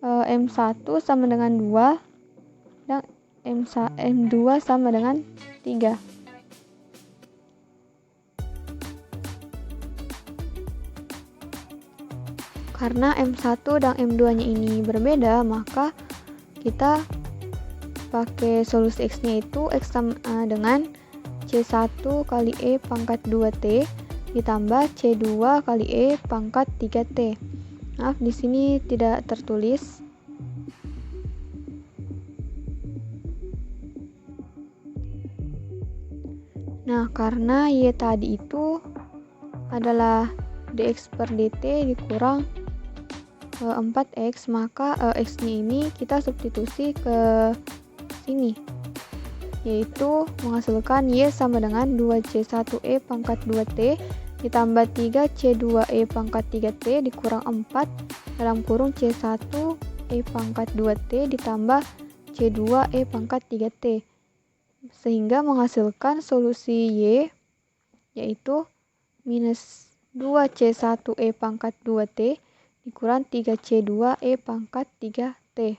m1 sama dengan 2 dan m2 sama dengan 3. Karena M1 dan M2 nya ini berbeda, maka kita pakai solusi X-nya itu X sama dengan C1 kali E pangkat 2T ditambah C2 kali E pangkat 3T. Maaf, di sini tidak tertulis. Nah, karena Y tadi itu adalah dx per dt dikurang 4x, maka x-nya ini kita substitusi ke sini, yaitu menghasilkan y sama dengan 2c1e pangkat 2t ditambah 3c2e pangkat 3t dikurang 4 dalam kurung c1e pangkat 2t ditambah c2e pangkat 3t, sehingga menghasilkan solusi y yaitu minus 2c1e pangkat 2t dikurang 3c2e pangkat 3t.